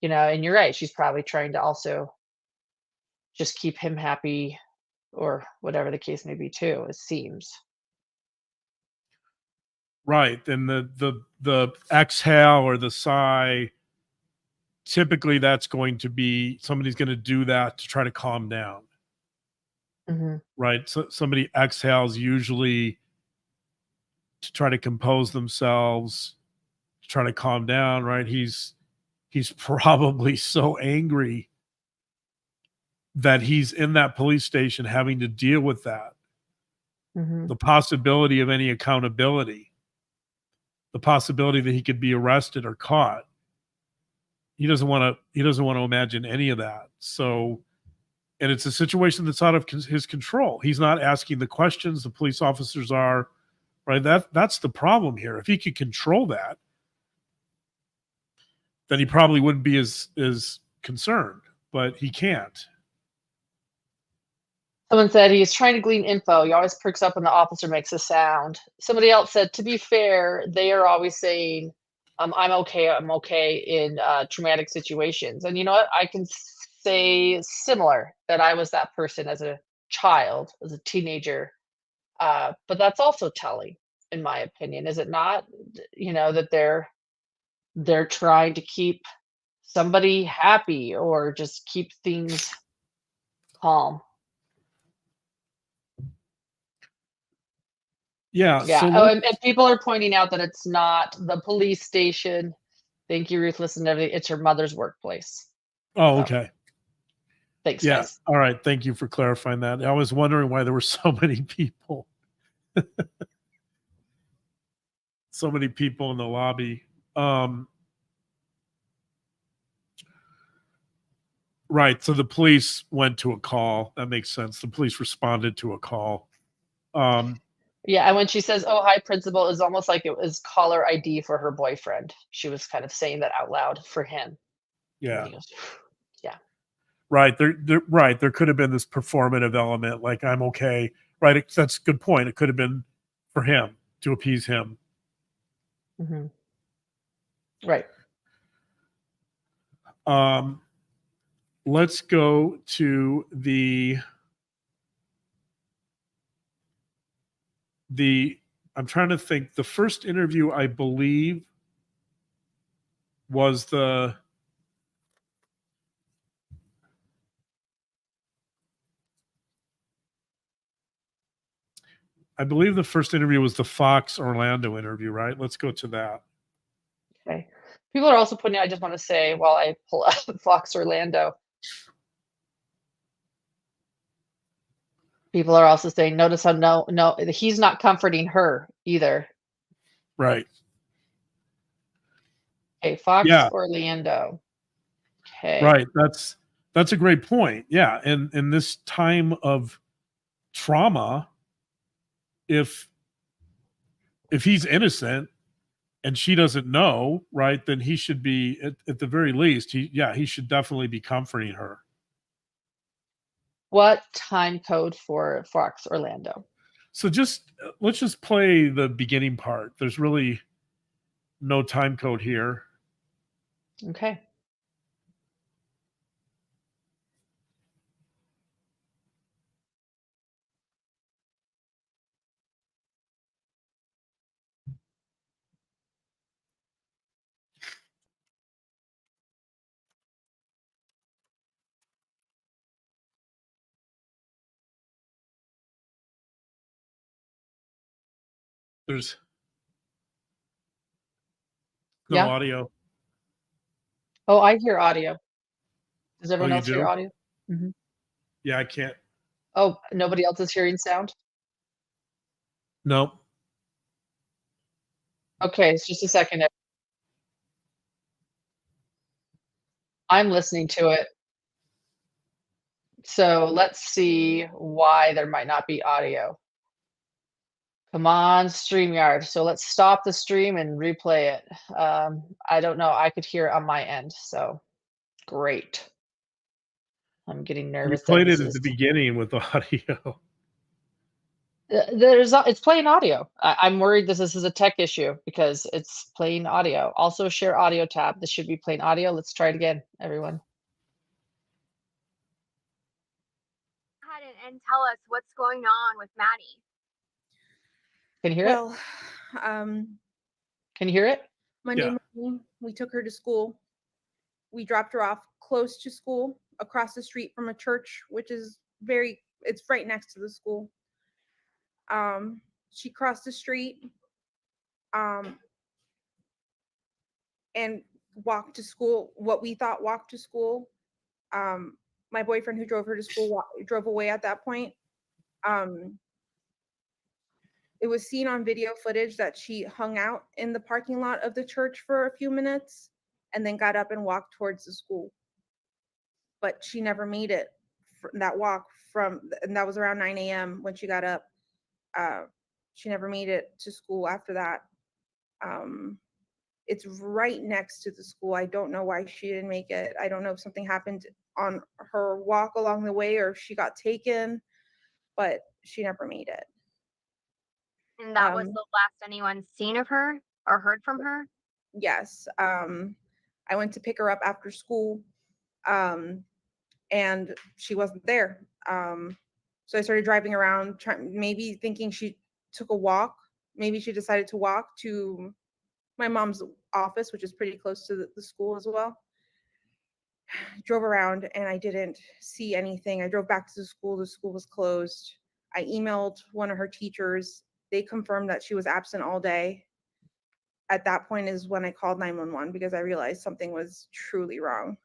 and you're right, she's probably trying to also just keep him happy or whatever the case may be too, it seems. Right. And the exhale or the sigh, typically that's going to be somebody's going to do that to try to calm down. Mhm. Right. So somebody exhales usually to try to compose themselves, to try to calm down. Right. He's probably so angry that he's in that police station having to deal with that. the possibility of any accountability, the possibility that he could be arrested or caught. He doesn't want to imagine any of that. So, and it's a situation that's out of his control. He's not asking the questions. The police officers are, right? That's the problem here. If he could control that, then he probably wouldn't be as concerned, but he can't. Someone said he's trying to glean info. He always perks up when the officer makes a sound. Somebody else said, to be fair, they are always saying, I'm okay in traumatic situations. And you know what? I can say similar, that I was that person as a child, as a teenager. But that's also telling, in my opinion, is it not? That they're trying to keep somebody happy or just keep things calm. Yeah. Yeah. So And people are pointing out that it's not the police station. Thank you, Ruthless and everything. It's her mother's workplace. Oh, So, okay. thanks, Yeah. guys. All right. Thank you for clarifying that. I was wondering why there were so many people. So many people in the lobby. Right. So the police went to a call. That makes sense. The police responded to a call. Yeah, and when she says, "Oh, hi, principal," it's almost like it was caller ID for her boyfriend. She was kind of saying that out loud for him. Yeah. He goes, yeah. Right. Right. There could have been this performative element, like I'm okay. Right. That's a good point. It could have been for him to appease him. Mm-hmm. Right. Let's go to the I'm trying to think. The first interview, I believe, was the Fox Orlando interview, right? Let's go to that. Okay. People are also putting, I just want to say while I pull up Fox Orlando, people are also saying, notice how no, he's not comforting her either. Right. Okay, Fox Yeah. Orlando. Okay. Right. That's a great point. Yeah. And in this time of trauma, if he's innocent and she doesn't know, right, then he should be at the very least, he should definitely be comforting her. What time code for Fox Orlando? So let's just play the beginning part. There's really no time code here. Okay. There's no Yeah. audio. Oh, I hear audio. Does everyone you else hear do? audio? Mm-hmm. Yeah, I can't. Oh, nobody else is hearing sound? Nope. Okay, it's just a second. I'm listening to it. So let's see why there might not be audio. Come on, StreamYard. So let's stop the stream and replay it. I don't know. I could hear it on my end. So great. I'm getting You nervous. played it at the beginning with audio. It's playing audio. I'm worried this is a tech issue because it's playing audio. Also share audio tab. This should be playing audio. Let's try it again, everyone. Go ahead and tell us what's going on with Maddie. Can you hear it? Can you hear it? Monday morning, we took her to school. We dropped her off close to school, across the street from a church, which is it's right next to the school. She crossed the street and walked to school, what we thought walked to school. My boyfriend who drove her to school drove away at that point. It was seen on video footage that she hung out in the parking lot of the church for a few minutes and then got up and walked towards the school. But she never made it that walk and that was around 9 a.m. when she got up. She never made it to school after that. It's right next to the school. I don't know why she didn't make it. I don't know if something happened on her walk along the way or if she got taken, but she never made it. And that was the last anyone's seen of her or heard from her? Yes. I went to pick her up after school, and she wasn't there. So I started driving around, maybe thinking she took a walk. Maybe she decided to walk to my mom's office, which is pretty close to the school as well. Drove around and I didn't see anything. I drove back to the school. The school was closed. I emailed one of her teachers. They confirmed that she was absent all day. At that point is when I called 911 because I realized something was truly wrong.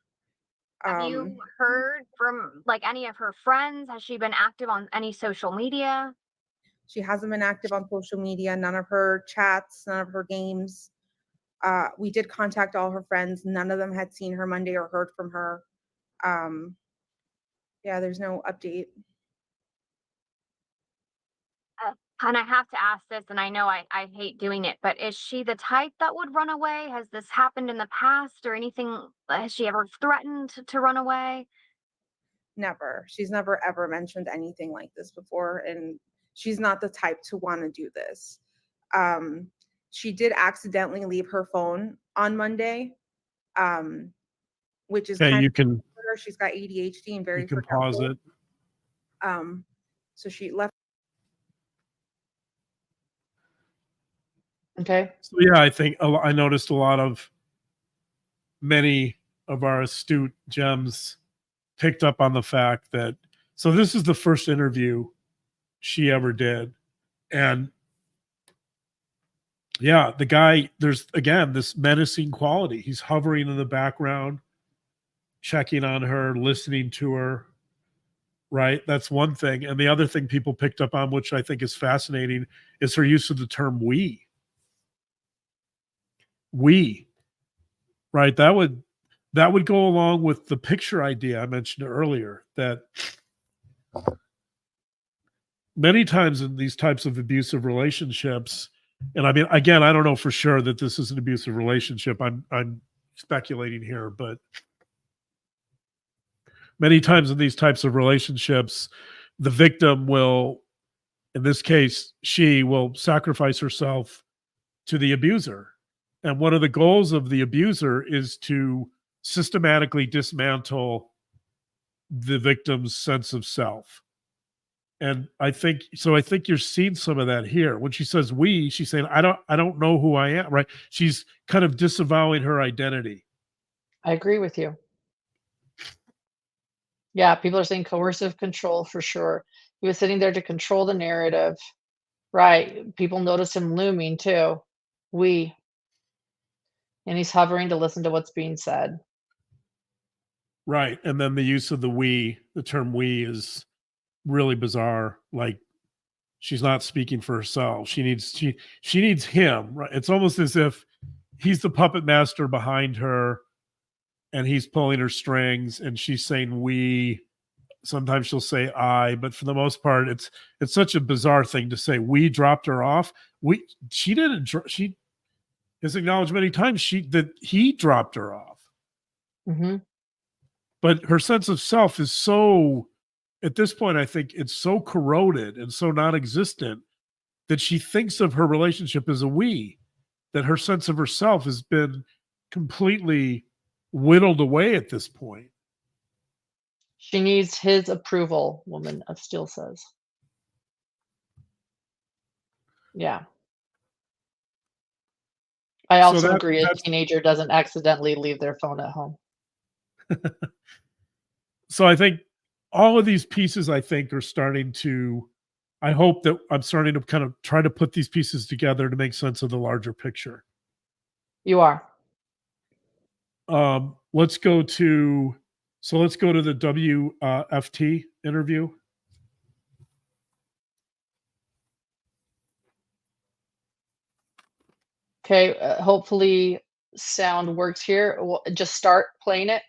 Have you heard from like any of her friends? Has she been active on any social media? She hasn't been active on social media, none of her chats, none of her games. We did contact all her friends. None of them had seen her Monday or heard from her. Yeah, there's no update. And I have to ask this, and I know I hate doing it, but is she the type that would run away? Has this happened in the past or anything? Has she ever threatened to run away? Never. She's never ever mentioned anything like this before, and she's not the type to want to do this. She did accidentally leave her phone on Monday, which is Okay, kind you of can her. She's got ADHD and very you can pause forgetful. it. So she left. Okay. So yeah, I think I noticed many of our astute gems picked up on the fact that, so this is the first interview she ever did. And yeah, the guy, there's again this menacing quality. He's hovering in the background, checking on her, listening to her. Right. That's one thing. And the other thing people picked up on, which I think is fascinating, is her use of the term we. We. Right. That would go along with the picture idea I mentioned earlier, that many times in these types of abusive relationships, and I mean, again, I don't know for sure that this is an abusive relationship. I'm speculating here, but many times in these types of relationships, the victim will, in this case, she will sacrifice herself to the abuser. And one of the goals of the abuser is to systematically dismantle the victim's sense of self. And I think you're seeing some of that here. When she says we, she's saying, I don't know who I am, right? She's kind of disavowing her identity. I agree with you. Yeah, people are saying coercive control for sure. He was sitting there to control the narrative. Right. People notice him looming too. We. And he's hovering to listen to what's being said. Right. And then the use of the term we is really bizarre. Like, she's not speaking for herself. She needs him. Right. It's almost as if he's the puppet master behind her and he's pulling her strings and she's saying we. Sometimes she'll say I, but for the most part, it's such a bizarre thing to say. We dropped her off. She has acknowledged many times that he dropped her off. Mm-hmm. But her sense of self is so, at this point, I think it's so corroded and so non-existent that she thinks of her relationship as a we, that her sense of herself has been completely whittled away at this point. She needs his approval, Woman of Steel says. Yeah. I also agree a teenager doesn't accidentally leave their phone at home. So I think all of these pieces, I think, are starting to, I hope that I'm starting to kind of try to put these pieces together to make sense of the larger picture. You are. Let's go to the WFT interview. Okay, hopefully sound works here. Just start playing it.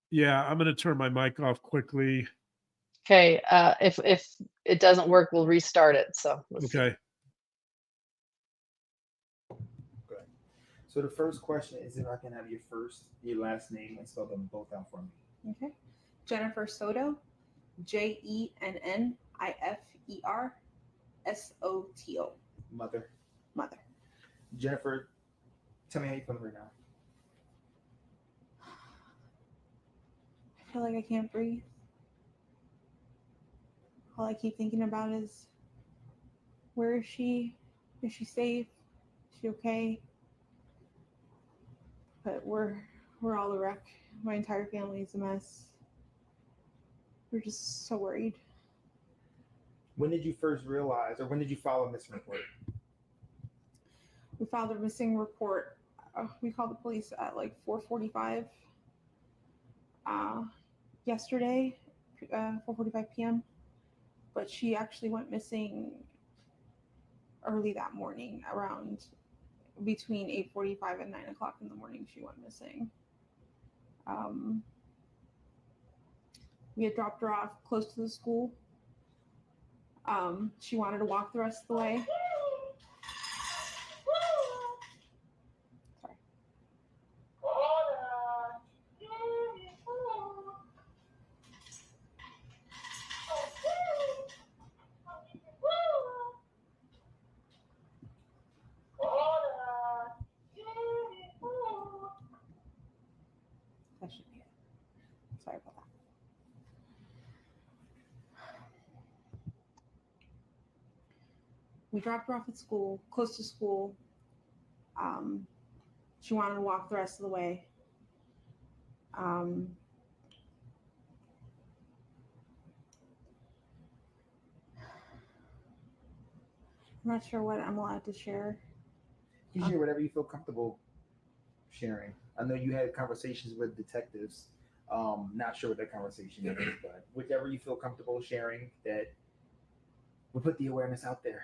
Yeah, I'm going to turn my mic off quickly. Okay, if it doesn't work, we'll restart it. So let's see. Okay. Good. So the first question is if I can have your last name and spell them both out for me. Okay. Jennifer Soto, JENNIFER Mother. Mother. Jennifer, tell me how you feeling right now. I feel like I can't breathe. All I keep thinking about is, where is she? Is she safe? Is she okay? But we're all a wreck. My entire family is a mess. We're just so worried. When did you first realize, or when did you file a missing report? We filed a missing report. We called the police at like 4:45 yesterday, 4:45 p.m. But she actually went missing early that morning, around between 8:45 and 9 o'clock in the morning. She went missing. We had dropped her off close to the school. She wanted to walk the rest of the way. Sorry. That should be it. Sorry about that. We dropped her off at school, close to school. She wanted to walk the rest of the way. I'm not sure what I'm allowed to share. You share whatever you feel comfortable sharing. I know you had conversations with detectives. Not sure what that conversation is, but whichever you feel comfortable sharing, that we'll put the awareness out there.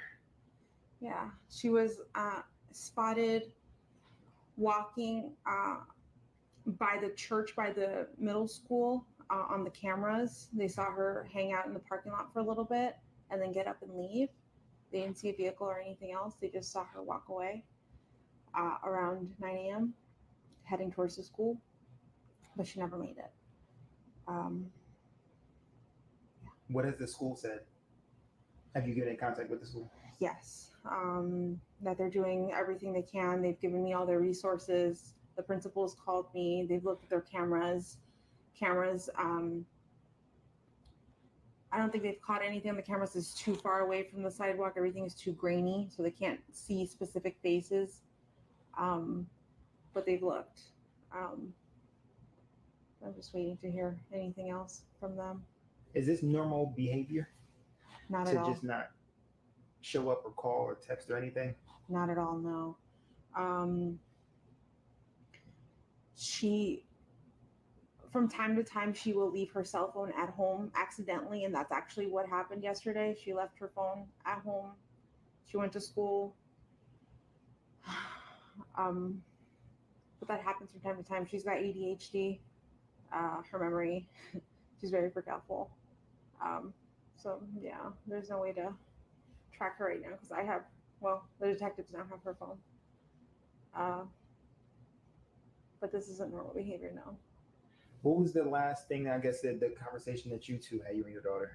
Yeah, she was spotted walking by the church, by the middle school, on the cameras. They saw her hang out in the parking lot for a little bit and then get up and leave. They didn't see a vehicle or anything else. They just saw her walk away around 9 a.m. heading towards the school, but she never made it. What has the school said? Have you been in contact with the school? Yes, that they're doing everything they can. They've given me all their resources. The principals called me. They've looked at their cameras. I don't think they've caught anything on the cameras is too far away from the sidewalk. Everything is too grainy, so they can't see specific faces. But they've looked. I'm just waiting to hear anything else from them. Is this normal behavior? Not to at all. just not show up or call or text or anything? Not at all, no. She, from time to time, she will leave her cell phone at home accidentally, and that's actually what happened yesterday. She left her phone at home. She went to school. But that happens from time to time. She's got ADHD, her memory. She's very forgetful. So yeah, there's no way to track her right now because the detectives don't have her phone. But this isn't normal behavior now. What was the last thing, I guess, the conversation that you two had, you and your daughter?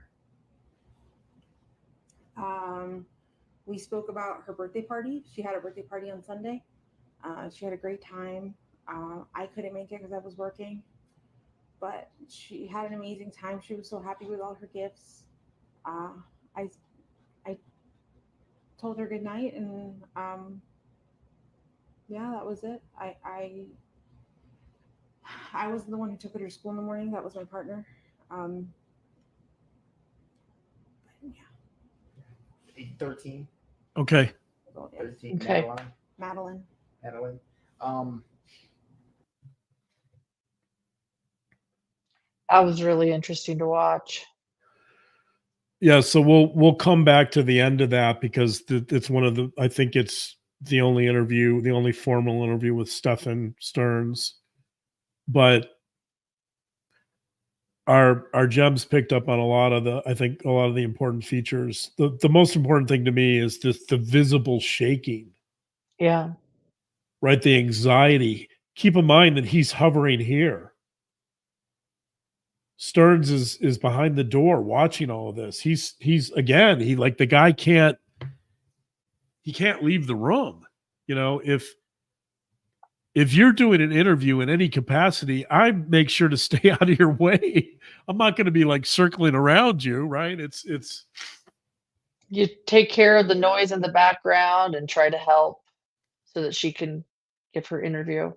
We spoke about her birthday party. She had a birthday party on Sunday. She had a great time. I couldn't make it because I was working, but she had an amazing time. She was so happy with all her gifts. I told her good night, and yeah, that was it. I was the one who took her to school in the morning. That was my partner. Yeah. 13. Okay. 13. Okay. Madeline. That was really interesting to watch. Yeah, so we'll come back to the end of that because it's one of the, I think it's the only formal interview with Stefan Stearns, but our Jeb's picked up on a lot of the important features. The most important thing to me is just the visible shaking, Yeah. right? The anxiety. Keep in mind that he's hovering here. Stearns is behind the door watching all of this. He's again, the guy can't leave the room. You know, if you're doing an interview in any capacity, I make sure to stay out of your way. I'm not going to be like circling around you, right? It's You take care of the noise in the background and try to help so that she can give her interview.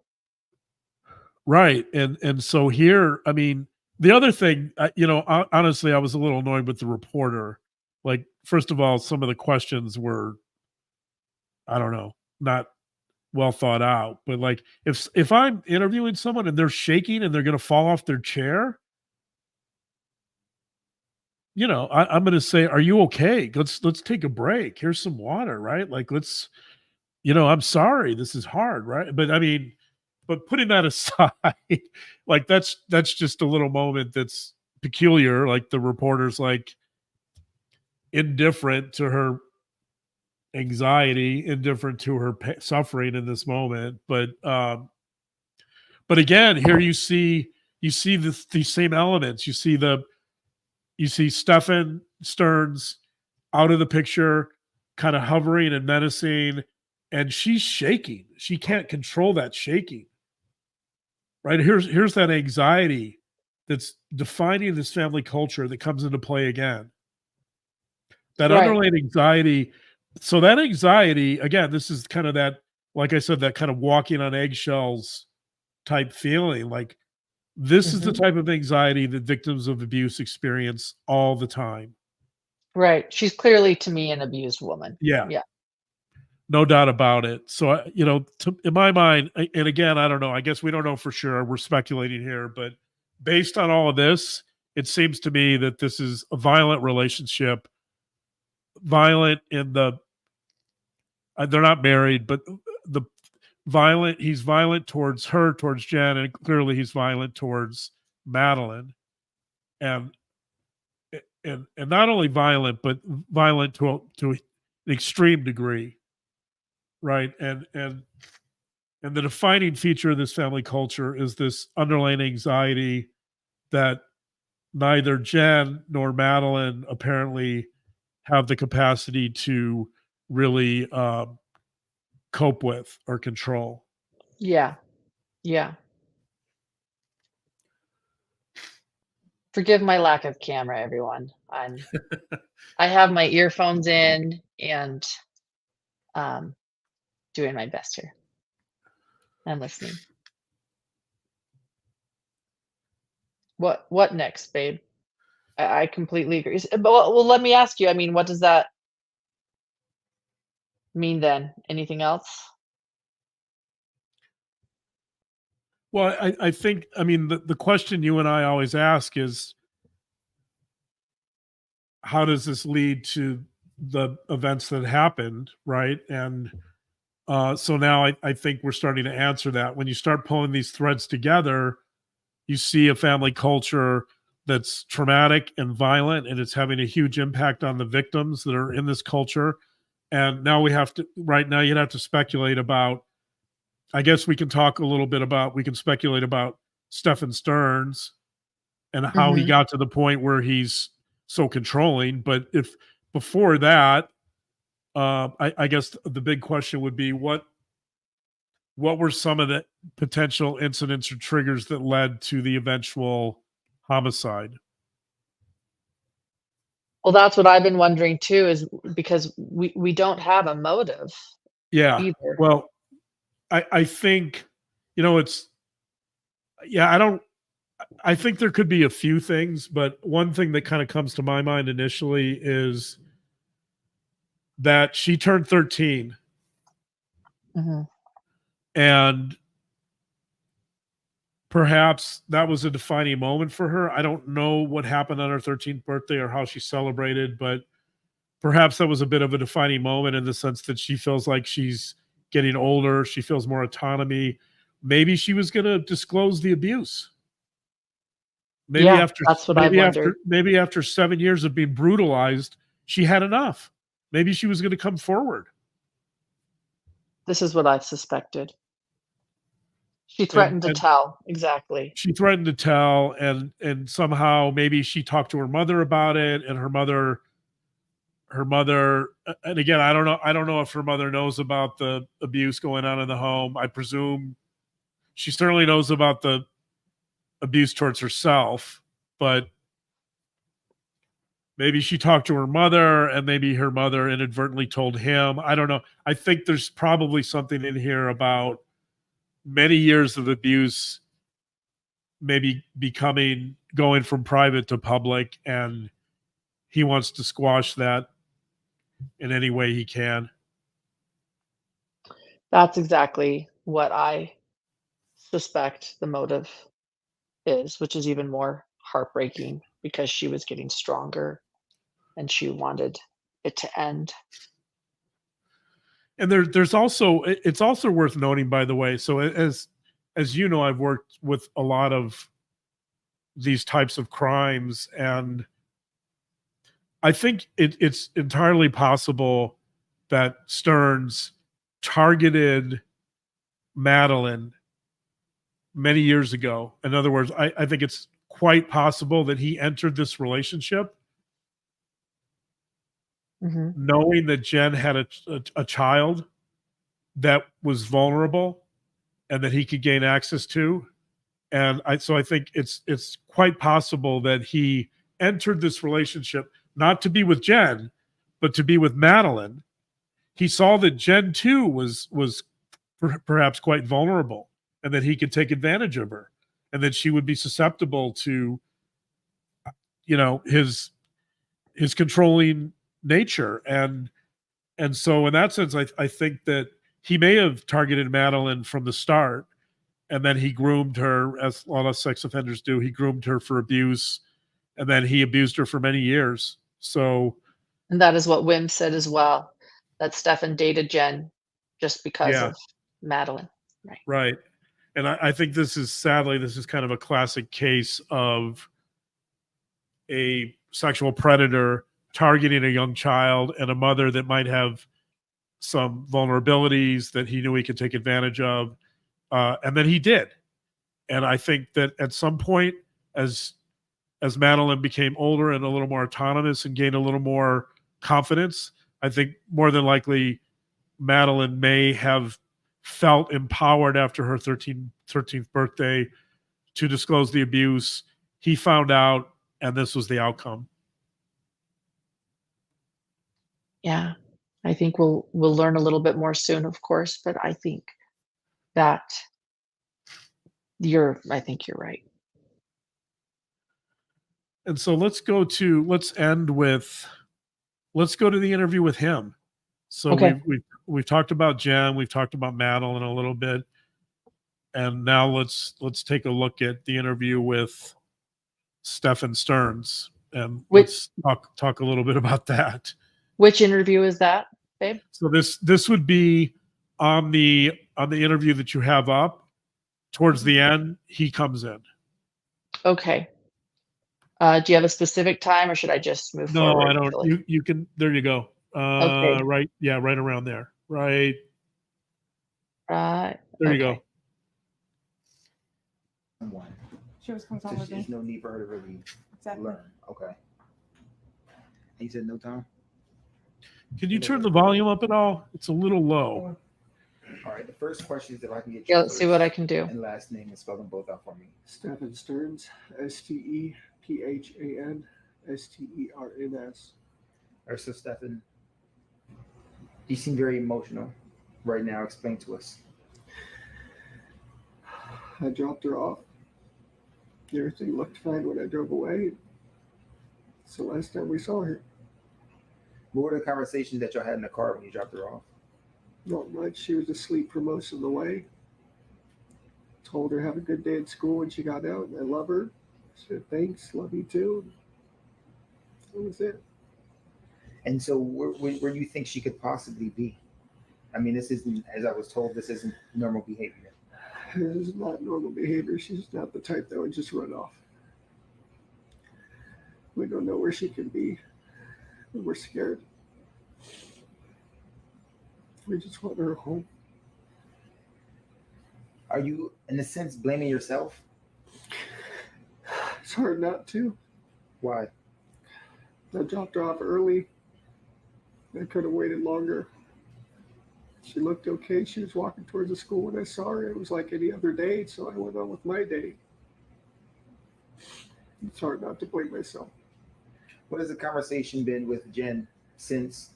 right. And so here, I mean, the other thing, honestly, I was a little annoyed with the reporter. Like, first of all, some of the questions were, I don't know, not well thought out. But like, if I'm interviewing someone and they're shaking and they're going to fall off their chair, I'm going to say, "Are you okay? Let's take a break. Here's some water, right? Like, I'm sorry, this is hard, right?" But I mean, but putting that aside, like that's just a little moment that's peculiar. Like the reporter's like indifferent to her anxiety, indifferent to her suffering in this moment. But again, here you see these same elements. You see Stefan Stearns out of the picture, kind of hovering and menacing, and she's shaking. She can't control that shaking. Right? Here's that anxiety that's defining this family culture that comes into play again. That Right. underlying anxiety. So that anxiety, again, this is kind of that, like I said, that kind of walking on eggshells type feeling. Like this is the type of anxiety that victims of abuse experience all the time. Right. She's clearly, to me, an abused woman. Yeah. Yeah. No doubt about it. So, in my mind, and again, I don't know, I guess we don't know for sure. We're speculating here, but based on all of this, it seems to me that this is a violent relationship. Violent in the, they're not married, but he's violent towards her, towards Jen, and clearly he's violent towards Madeline. And not only violent, but violent to an extreme degree. Right. And the defining feature of this family culture is this underlying anxiety that neither Jen nor Madeline apparently have the capacity to really cope with or control. Yeah. Yeah. Forgive my lack of camera, everyone. I have my earphones in and doing my best here. I'm listening. What next, babe? I completely agree. But well, let me ask you. I mean, what does that mean then? Anything else? Well, I think, I mean, the question you and I always ask is, how does this lead to the events that happened, right? And so now I think we're starting to answer that. When you start pulling these threads together, you see a family culture that's traumatic and violent, and it's having a huge impact on the victims that are in this culture. And now you'd have to speculate about, I guess we can talk a little bit about, we can speculate about Stefan Stearns and how he got to the point where he's so controlling. But if before that, I guess the big question would be what were some of the potential incidents or triggers that led to the eventual homicide? Well, that's what I've been wondering too, is because we don't have a motive Yeah. either. Well, I think, I think there could be a few things, but one thing that kind of comes to my mind initially is that she turned 13 and perhaps that was a defining moment for her. I don't know what happened on her 13th birthday or how she celebrated, but perhaps that was a bit of a defining moment in the sense that she feels like she's getting older. She feels more autonomy. Maybe she was going to disclose the abuse. Maybe Yeah, that's what I wondered. maybe after 7 years of being brutalized, she had enough. Maybe she was going to come forward. This is what I've suspected. She threatened to tell, exactly. She threatened to tell, and somehow maybe she talked to her mother about it, and her mother, and again, I don't know if her mother knows about the abuse going on in the home. I presume she certainly knows about the abuse towards herself, but maybe she talked to her mother, and maybe her mother inadvertently told him. I don't know. I think there's probably something in here about many years of abuse maybe going from private to public, and he wants to squash that in any way he can. That's exactly what I suspect the motive is, which is even more heartbreaking because she was getting stronger and she wanted it to end. And there's also, it's also worth noting, by the way, so as you know, I've worked with a lot of these types of crimes, and I think it's entirely possible that Stearns targeted Madeline many years ago. In other words, I think it's quite possible that he entered this relationship knowing that Jen had a child that was vulnerable and that he could gain access to. And so I think it's quite possible that he entered this relationship not to be with Jen, but to be with Madeline. He saw that Jen too was perhaps quite vulnerable, and that he could take advantage of her, and that she would be susceptible to, his controlling nature. And so in that sense, I think that he may have targeted Madeline from the start, and then he groomed her, as a lot of sex offenders do. He groomed her for abuse, and then he abused her for many years. So, and that is what Wim said as well, that Stefan dated Jen just because of Madeline. Right. And I think this is kind of a classic case of a sexual predator targeting a young child and a mother that might have some vulnerabilities that he knew he could take advantage of. And then he did. And I think that at some point, as Madeline became older and a little more autonomous and gained a little more confidence, I think more than likely Madeline may have felt empowered after her 13th birthday to disclose the abuse. He found out, and this was the outcome. Yeah, I think we'll learn a little bit more soon, of course, but I think that you're right. And so let's go to the interview with him. So Okay. we've talked about Jen, we've talked about Madeline a little bit, and now let's take a look at the interview with Stefan Stearns, and let's talk a little bit about that. Which interview is that, babe? So this would be on the interview that you have up. Towards the end, he comes in. Okay. Do you have a specific time, or should I just move forward? No, I don't. You can. There you go. Okay. Right. Yeah. Right around there. Right. There you go. She always comes on with me. There's no need for her to really learn. Okay. He said no time. Can you turn the volume up at all? It's a little low. All right. The first question is if I can get you. Yeah, let's see what I can do. And last name and spell them both out for me. Stefan Stearns, STEPHAN STERNS. All right, so Stefan, you seem very emotional right now. Explain to us. I dropped her off. Everything looked fine when I drove away. It's the last time we saw her. What were the conversations that y'all had in the car when you dropped her off? Not much. She was asleep for most of the way. Told her have a good day at school when she got out. I love her. Said thanks, love you too. That was it. And so where do you think she could possibly be? I mean, this isn't, as I was told, this isn't normal behavior. It is not normal behavior. She's not the type that would just run off. We don't know where she could be. And we're scared. We just want her home. Are you, in a sense, blaming yourself? It's hard not to. Why? I dropped her off early. I could have waited longer. She looked okay. She was walking towards the school when I saw her. It was like any other day, so I went on with my day. It's hard not to blame myself. What has the conversation been with Jen since?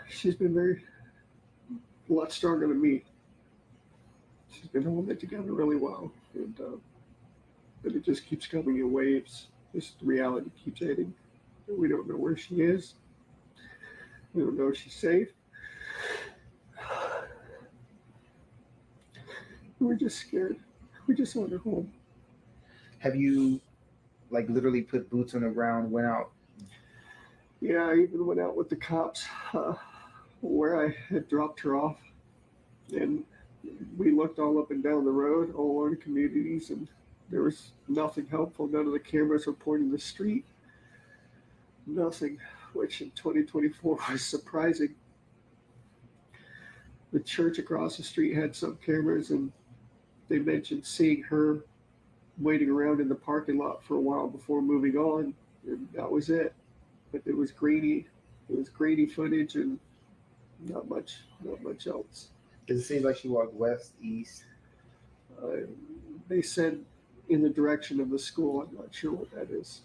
She's been a lot stronger than me. She's been holding it together really well, and but it just keeps coming in waves. Just reality keeps hitting. We don't know where she is. We don't know if she's safe. We're just scared. We just want her home. Have you, like, literally put boots on the ground, went out? Yeah, I even went out with the cops where I had dropped her off, and we looked all up and down the road, all along the communities, and there was nothing helpful. None of the cameras were pointing the street. Nothing, which in 2024 was surprising. The church across the street had some cameras, and they mentioned seeing her waiting around in the parking lot for a while before moving on, and that was it. But it was grainy. It was grainy footage, and not much else. Does it seem like she walked west, east? They said in the direction of the school. I'm not sure what that is.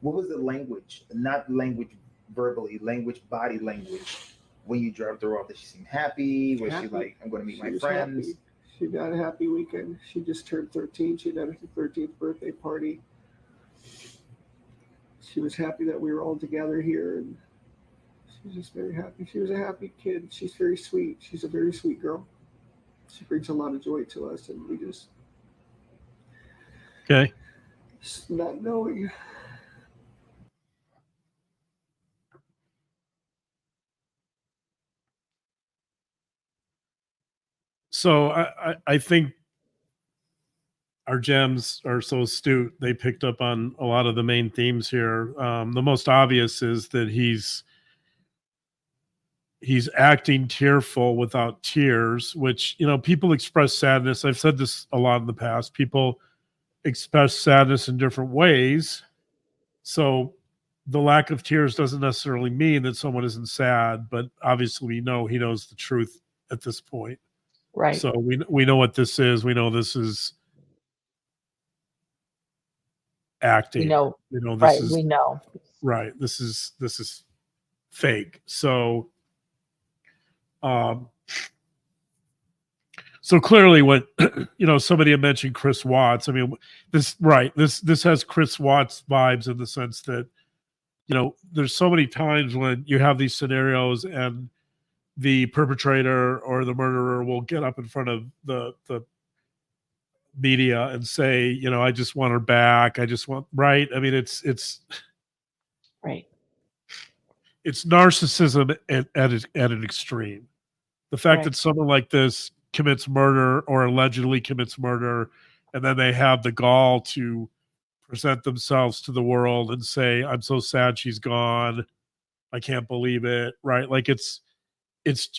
What was the language? Not language verbally, language, body language. When you dropped her off, did she seem happy? Was she like, I'm going to meet my friends? Happy. She got a happy weekend. She just turned 13. She had her 13th birthday party. She was happy that we were all together here, and she's just very happy. She was a happy kid. She's very sweet. She's a very sweet girl. She brings a lot of joy to us, and we just not knowing. So I think our gems are so astute. They picked up on a lot of the main themes here. The most obvious is that he's acting tearful without tears, which, you know, people express sadness. I've said this a lot in the past. People express sadness in different ways. So the lack of tears doesn't necessarily mean that someone isn't sad, but obviously we know he knows the truth at this point. Right. So we know what this is. We know this is acting. We know. You know, this Right. is We know. right. This is fake. So so clearly when you know, somebody had mentioned Chris Watts. I mean, this has Chris Watts vibes in the sense that, you know, there's so many times when you have these scenarios and the perpetrator or the murderer will get up in front of the media and say, you know, I just want her back. I just want, right. I mean, it's Right. It's narcissism at an extreme. The fact that someone like this commits murder or allegedly commits murder, and then they have the gall to present themselves to the world and say, I'm so sad she's gone. I can't believe it. Right. Like it's it's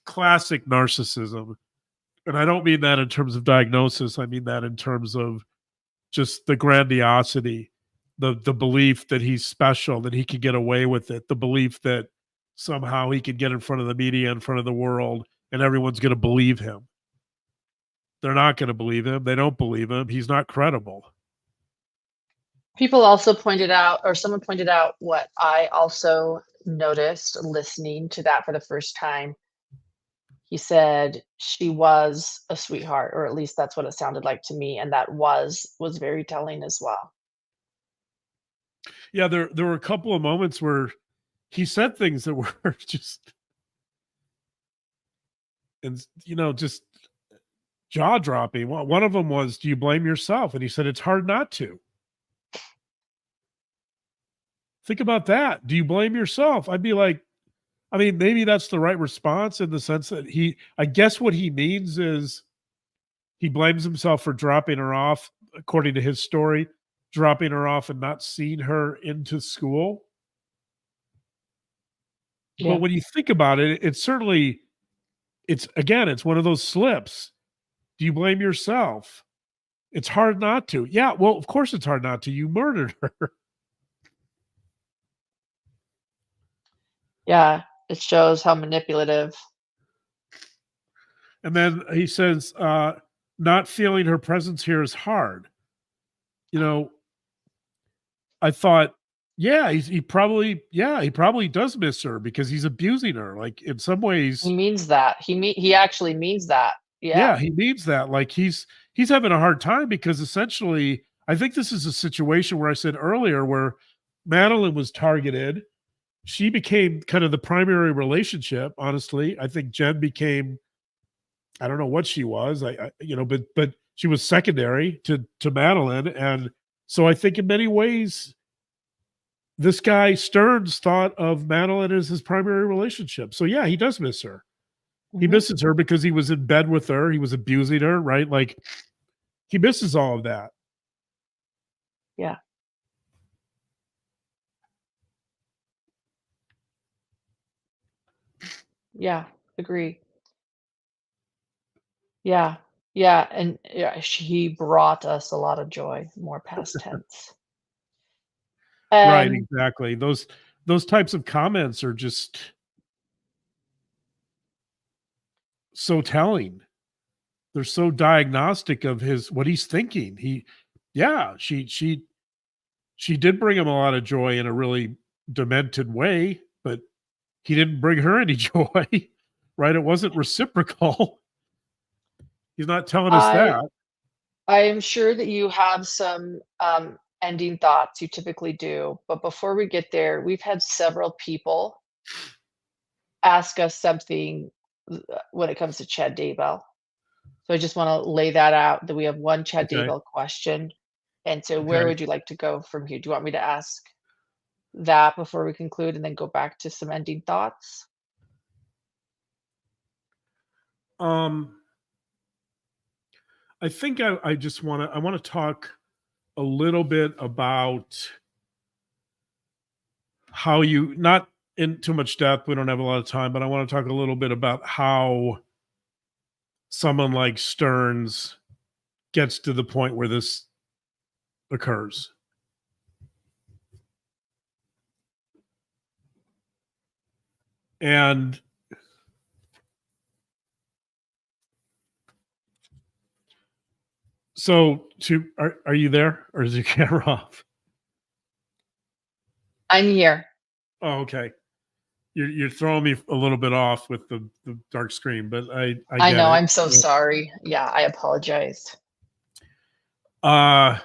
classic narcissism. And I don't mean that in terms of diagnosis. I mean that in terms of just the grandiosity, the belief that he's special, that he can get away with it, the belief that somehow he can get in front of the media, in front of the world, and everyone's going to believe him. They're not going to believe him. They don't believe him. He's not credible. People also pointed out, or someone pointed out what I also noticed listening to that for the first time. He said she was a sweetheart, or at least that's what it sounded like to me, and that was very telling as well. Yeah, there were a couple of moments where he said things that were just, and you know, just jaw dropping. One of them was, "Do you blame yourself?" And he said, "It's hard not to." Think about that. Do you blame yourself? I'd be like, I mean, maybe that's the right response in the sense that I guess what he means is he blames himself for dropping her off, according to his story, dropping her off and not seeing her into school. Yeah. But when you think about it, it's one of those slips. Do you blame yourself? It's hard not to. Yeah, well, of course it's hard not to. You murdered her. Yeah. It shows how manipulative. And then he says, not feeling her presence here is hard. You know, I thought, yeah, he probably does miss her because he's abusing her. Like in some ways, He means that. He actually means that. yeah, he means that. Like he's having a hard time because essentially, I think this is a situation where I said earlier where Madeline was targeted. She became kind of the primary relationship. Honestly, I think Jen became, I don't know what she was. But she was secondary to Madeline, and so I think in many ways, this guy Stearns thought of Madeline as his primary relationship. So yeah, he does miss her. He misses her because he was in bed with her. He was abusing her, right? Like he misses all of that. Yeah. Yeah. Agree. Yeah. Yeah. And yeah, he brought us a lot of joy, more past tense. Right, And exactly. Those types of comments are just so telling. They're so diagnostic of what he's thinking. She did bring him a lot of joy in a really demented way, but he didn't bring her any joy, right? It wasn't reciprocal. He's not telling us that. I am sure that you have some ending thoughts. You typically do. But before we get there, we've had several people ask us something when it comes to Chad Daybell. So I just want to lay that out that we have one Chad Okay. Daybell question. And so where Okay. would you like to go from here? Do you want me to ask that before we conclude and then go back to some ending thoughts? I think I want to talk a little bit about how you, not in too much depth, we don't have a lot of time, but I want to talk a little bit about how someone like Stearns gets to the point where this occurs. And so are you there, or is your camera off? I'm here. Oh, okay. You're throwing me a little bit off with the dark screen, but I I get know. it. I'm so sorry. Yeah, I apologize. I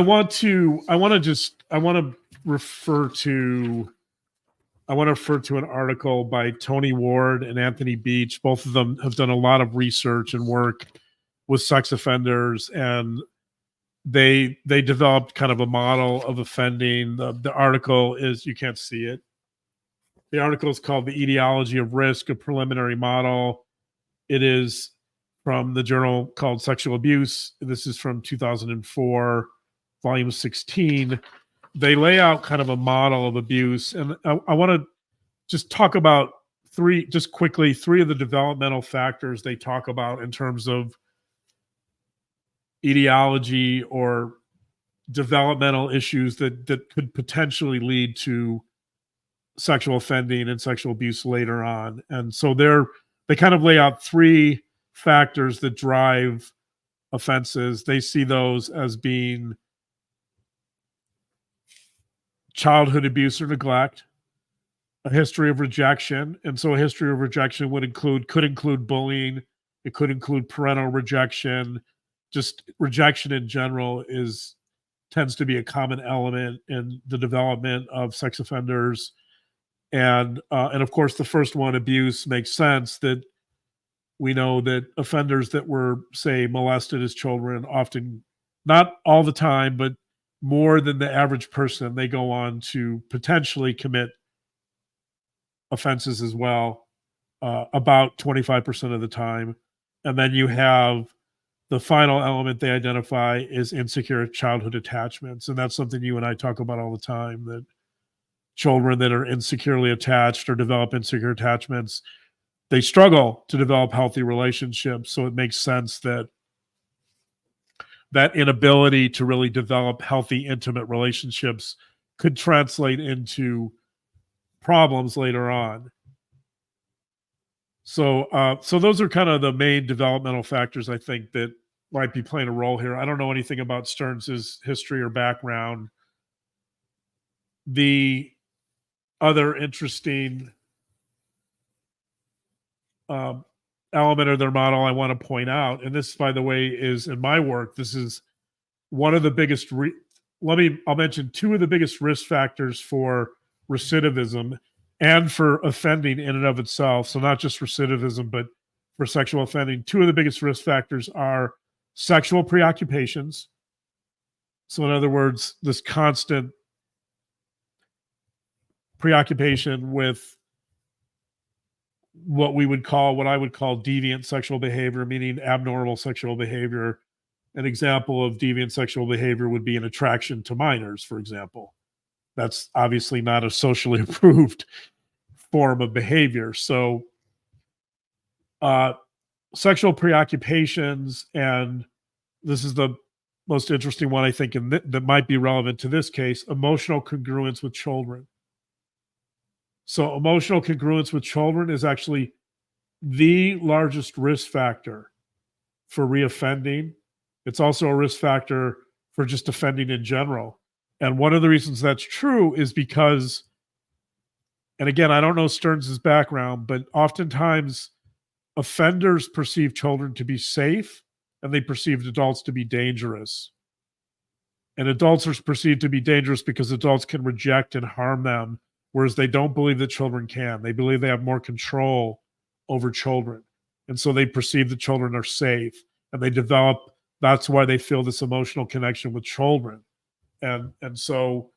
want to refer to an article by Tony Ward and Anthony Beach. Both of them have done a lot of research and work with sex offenders, and they developed kind of a model of offending. The article is, you can't see it. The article is called The Etiology of Risk, a Preliminary Model. It is from the journal called Sexual Abuse. This is from 2004, volume 16. They lay out kind of a model of abuse. And I want to just talk about three of the developmental factors they talk about in terms of etiology or developmental issues that could potentially lead to sexual offending and sexual abuse later on. And so they kind of lay out three factors that drive offenses. They see those as being childhood abuse or neglect, a history of rejection. And so a history of rejection could include bullying. It could include parental rejection. Just rejection in general tends to be a common element in the development of sex offenders. And of course, the first one, abuse, makes sense that we know that offenders that were, say, molested as children often, not all the time, but more than the average person. They go on to potentially commit offenses as well, about 25% of the time. And then you have the final element they identify is insecure childhood attachments. And that's something you and I talk about all the time, that children that are insecurely attached or develop insecure attachments, they struggle to develop healthy relationships. So it makes sense that that inability to really develop healthy, intimate relationships could translate into problems later on. So those are kind of the main developmental factors I think that might be playing a role here. I don't know anything about Stearns's history or background. The other interesting element of their model I want to point out, and this, by the way, is in my work, this is one of the biggest, I'll mention two of the biggest risk factors for recidivism and for offending in and of itself. So not just recidivism, but for sexual offending. Two of the biggest risk factors are sexual preoccupations. So in other words, this constant preoccupation with what I would call deviant sexual behavior, meaning abnormal sexual behavior. An example of deviant sexual behavior would be an attraction to minors, for example. That's obviously not a socially approved form of behavior. So sexual preoccupations, and this is the most interesting one I think that might be relevant to this case, emotional congruence with children. So emotional congruence with children is actually the largest risk factor for reoffending. It's also a risk factor for just offending in general. And one of the reasons that's true is because, and again, I don't know Stearns's background, but oftentimes offenders perceive children to be safe and they perceive adults to be dangerous. And adults are perceived to be dangerous because adults can reject and harm them, whereas they don't believe that children can. They believe they have more control over children. And so they perceive that children are safe, and they develop, that's why they feel this emotional connection with children. And so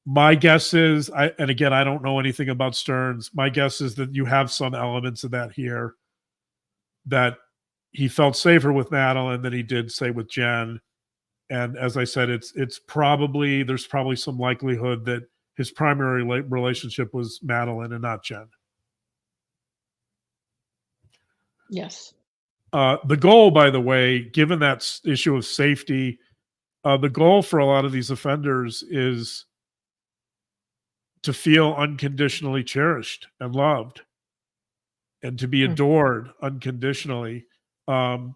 my guess is, and again, I don't know anything about Stearns. My guess is that you have some elements of that here, that he felt safer with Madeline than he did, say, with Jen. And as I said, there's probably some likelihood that his primary relationship was Madeline and not Jen. Yes. The goal, by the way, given that issue of safety, the goal for a lot of these offenders is to feel unconditionally cherished and loved and to be adored unconditionally. And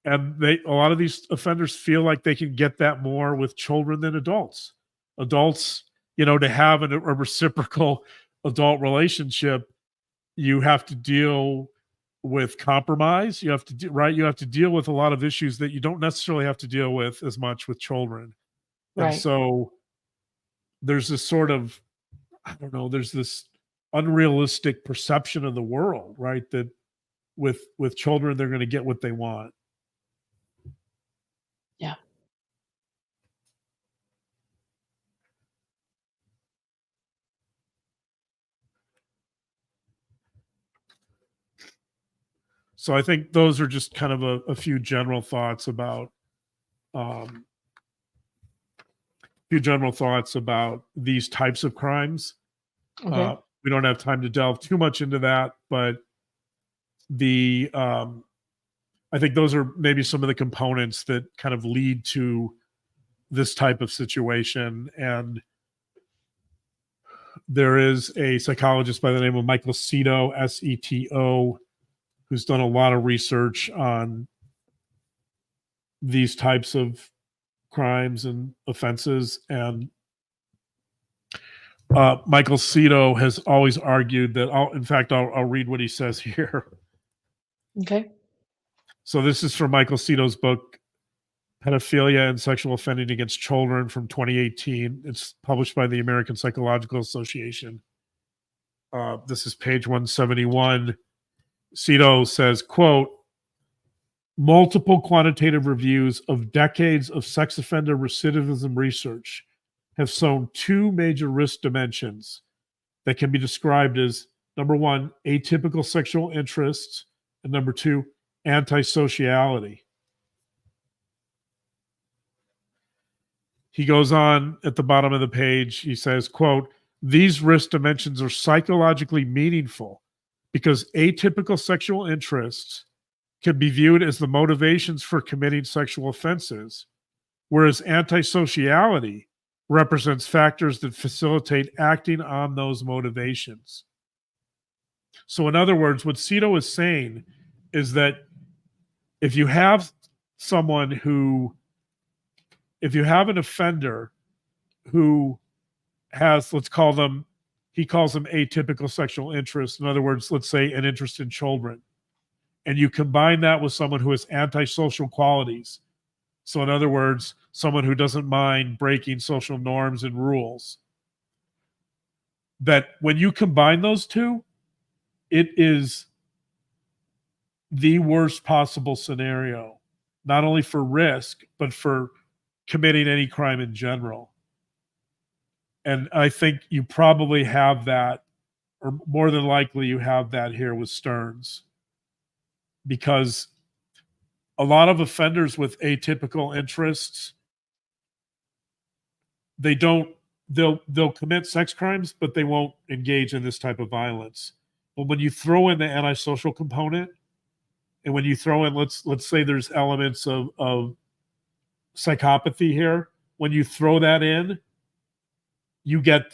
a lot of these offenders feel like they can get that more with children than adults. Adults, to have a reciprocal adult relationship, you have to deal with compromise. You have to deal with a lot of issues that you don't necessarily have to deal with as much with children. Right. And so there's this sort of, there's this unrealistic perception of the world, right? That with children, they're going to get what they want. Yeah. So I think those are just kind of a few general thoughts about these types of crimes. Okay. We don't have time to delve too much into that, but I think those are maybe some of the components that kind of lead to this type of situation. And there is a psychologist by the name of Michael Seto, Seto, who's done a lot of research on these types of crimes and offenses. And Michael Seto has always argued that, I'll read what he says here. Okay. So this is from Michael Seto's book, Pedophilia and Sexual Offending Against Children, from 2018. It's published by the American Psychological Association. This is page 171. Seto says, quote, multiple quantitative reviews of decades of sex offender recidivism research have shown two major risk dimensions that can be described as, number one, atypical sexual interests, and number two, antisociality. He goes on at the bottom of the page, he says, quote, these risk dimensions are psychologically meaningful because atypical sexual interests can be viewed as the motivations for committing sexual offenses, whereas antisociality represents factors that facilitate acting on those motivations. So in other words, what Soto is saying is that if you have someone who, if you have an offender who has, let's call them, he calls them atypical sexual interests. In other words, let's say an interest in children. And you combine that with someone who has antisocial qualities. So in other words, someone who doesn't mind breaking social norms and rules. That when you combine those two, it is the worst possible scenario, not only for risk, but for committing any crime in general. And I think you probably have that, or more than likely you have that here with Stearns. Because a lot of offenders with atypical interests, they'll commit sex crimes, but they won't engage in this type of violence. But when you throw in the antisocial component, and when you throw in, let's say there's elements of psychopathy here, when you throw that in, you get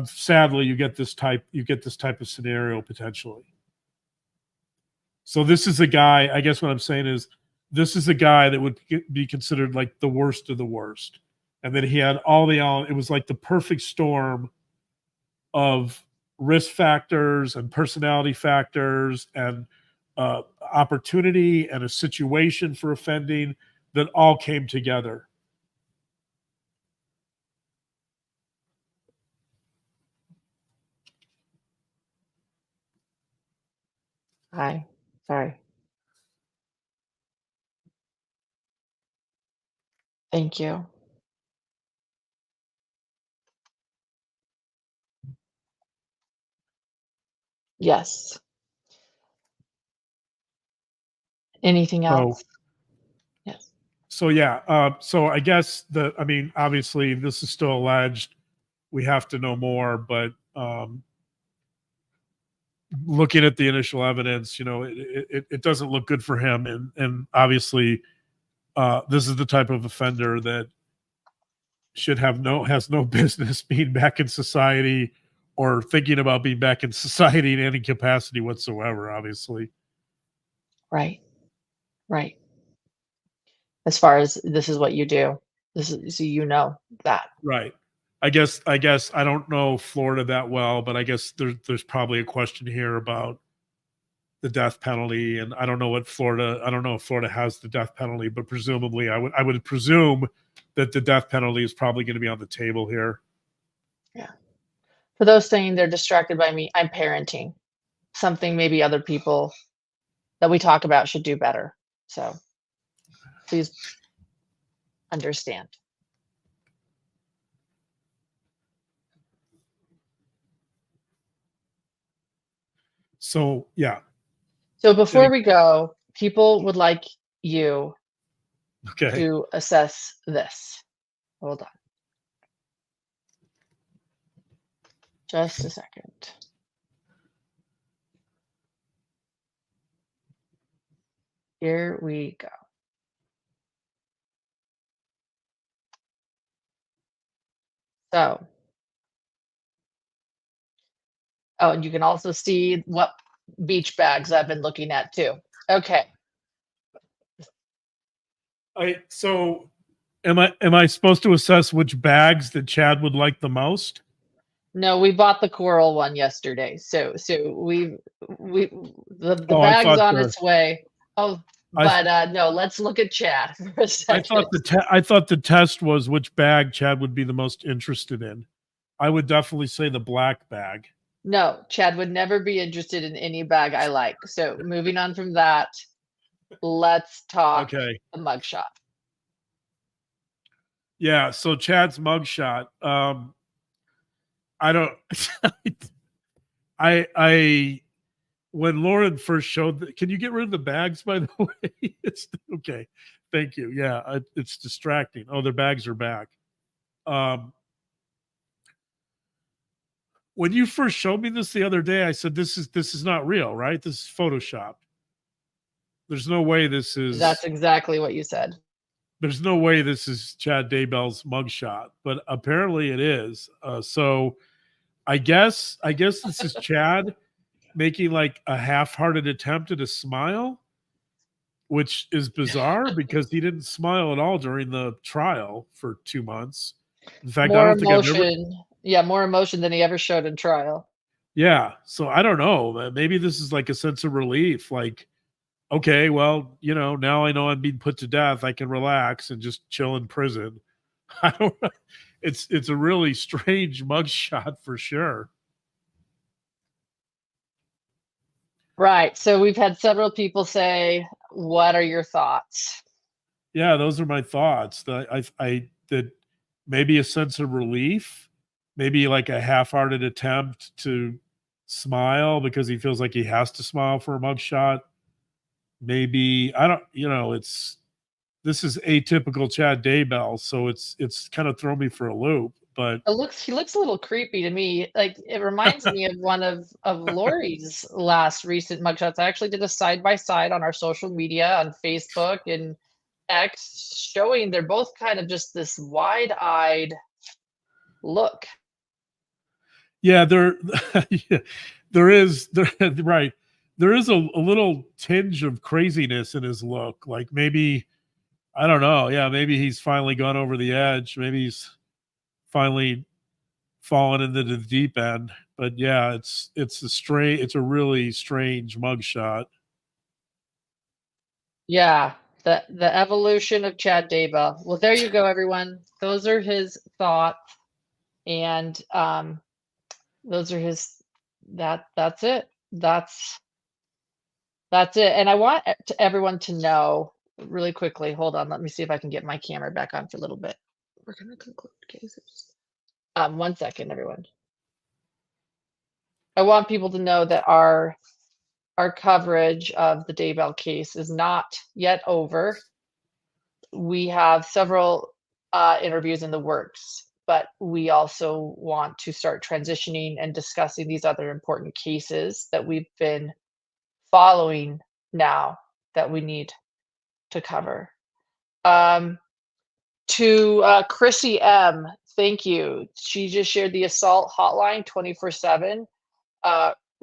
sadly you get this type of scenario potentially. So this is a guy, I guess what I'm saying is, this is a guy that would be considered like the worst of the worst. And then he had all the, it was like the perfect storm of risk factors and personality factors and opportunity and a situation for offending that all came together. Hi. Sorry. Thank you. Yes. Anything else? Yes. So yeah, so I guess obviously this is still alleged. We have to know more, but looking at the initial evidence, it doesn't look good for him, and obviously, this is the type of offender that has no business being back in society or thinking about being back in society in any capacity whatsoever. Obviously, Right. As far as this is what you do, this is so that. right. I guess I don't know Florida that well, but I guess there's probably a question here about the death penalty, and I don't know if Florida has the death penalty, but presumably I would presume that the death penalty is probably going to be on the table here. Yeah. For those saying they're distracted by me, I'm parenting. Something maybe other people that we talk about should do better. So please understand. So yeah. So before we go, people would like you to assess this. Hold on. Just a second. Here we go. So, oh, and you can also see what beach bags I've been looking at too. Okay. So am I supposed to assess which bags that Chad would like the most? No, we bought the coral one yesterday. So the bag's on its way. Oh, but no, let's look at Chad for a second. I thought the test was which bag Chad would be the most interested in. I would definitely say the black bag. No, Chad would never be interested in any bag I like. So moving on from that, let's talk Okay. the mugshot. Yeah. So Chad's mugshot. I don't. I when Lauren first showed, can you get rid of the bags, by the way? It's okay. Thank you. Yeah, it's distracting. Oh, their bags are back. When you first showed me this the other day, I said, this is not real, right? This is Photoshopped. There's no way this is. That's exactly what you said. There's no way this is Chad Daybell's mugshot, but apparently it is. So I guess this is Chad making like a half-hearted attempt at a smile, which is bizarre because he didn't smile at all during the trial for 2 months. In fact, I More don't think I've ever. emotion. Yeah, more emotion than he ever showed in trial. Yeah, so I don't know. Maybe this is like a sense of relief. Like, okay, well, now I know I'm being put to death. I can relax and just chill in prison. I don't know. It's a really strange mugshot for sure. Right. So we've had several people say, "What are your thoughts?" Yeah, those are my thoughts. I that maybe a sense of relief, maybe like a half-hearted attempt to smile because he feels like he has to smile for a mugshot. Maybe I don't. This is atypical Chad Daybell, so it's kind of thrown me for a loop. But He looks a little creepy to me. Like it reminds me of one of Lori's last recent mugshots. I actually did a side by side on our social media on Facebook and X, showing they're both kind of just this wide-eyed look. yeah, yeah, right. There is a little tinge of craziness in his look. Like maybe I don't know. Yeah, maybe he's finally gone over the edge. Maybe he's finally fallen into the deep end. But yeah, it's a really strange mugshot. Yeah, the evolution of Chad Daybell. Well, there you go, everyone. Those are his thoughts, and those are his. That's it. That's it. And I want everyone to know really quickly. Hold on. Let me see if I can get my camera back on for a little bit. We're gonna conclude cases. 1 second, everyone. I want people to know that our coverage of the Daybell case is not yet over. We have several interviews in the works, but we also want to start transitioning and discussing these other important cases that we've been following now that we need to cover. To Chrissy M, thank you. She just shared the assault hotline 24/7.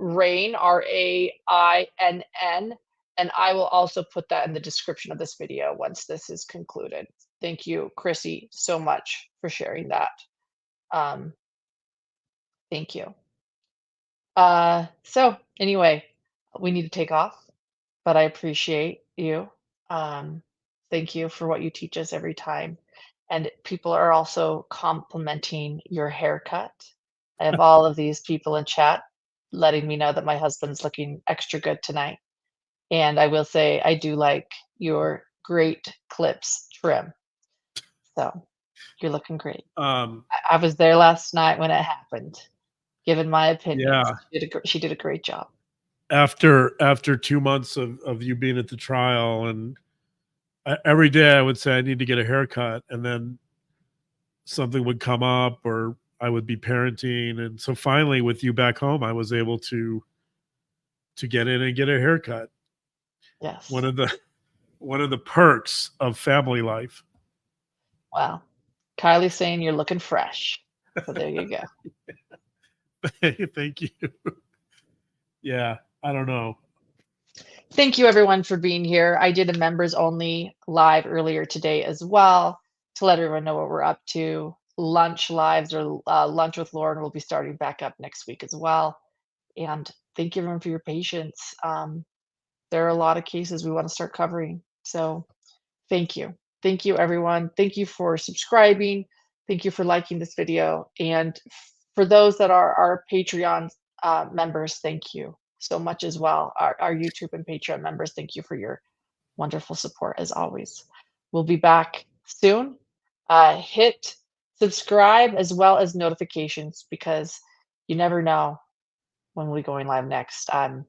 RAINN, RAINN, and I will also put that in the description of this video once this is concluded. Thank you, Chrissy, so much for sharing that. Thank you. So anyway, we need to take off, but I appreciate you. Thank you for what you teach us every time. And people are also complimenting your haircut. I have all of these people in chat letting me know that my husband's looking extra good tonight. And I will say, I do like your great clips trim. So you're looking great. I was there last night when it happened, given my opinion. Yeah. She did a great job. After 2 months of you being at the trial, and every day I would say I need to get a haircut, and then something would come up or I would be parenting. And so finally with you back home, I was able to get in and get a haircut. Yes. One of the perks of family life. Wow. Kylie's saying you're looking fresh. So there you go. Thank you. Yeah, I don't know. Thank you everyone for being here. I did a members only live earlier today as well to let everyone know what we're up to. Lunch lives or lunch with Lauren will be starting back up next week as well. And thank you everyone for your patience. There are a lot of cases we want to start covering. So thank you. Thank you everyone. Thank you for subscribing. Thank you for liking this video. And for those that are our Patreon members, thank you so much as well. Our YouTube and Patreon members, thank you for your wonderful support as always. We'll be back soon. Hit subscribe as well as notifications, because you never know when we'll be going live next. I'm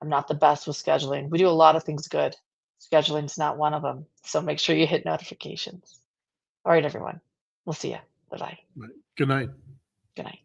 not the best with scheduling. We do a lot of things good. Scheduling's not one of them. So make sure you hit notifications. All right, everyone. We'll see you. Bye-bye. Good night. Good night.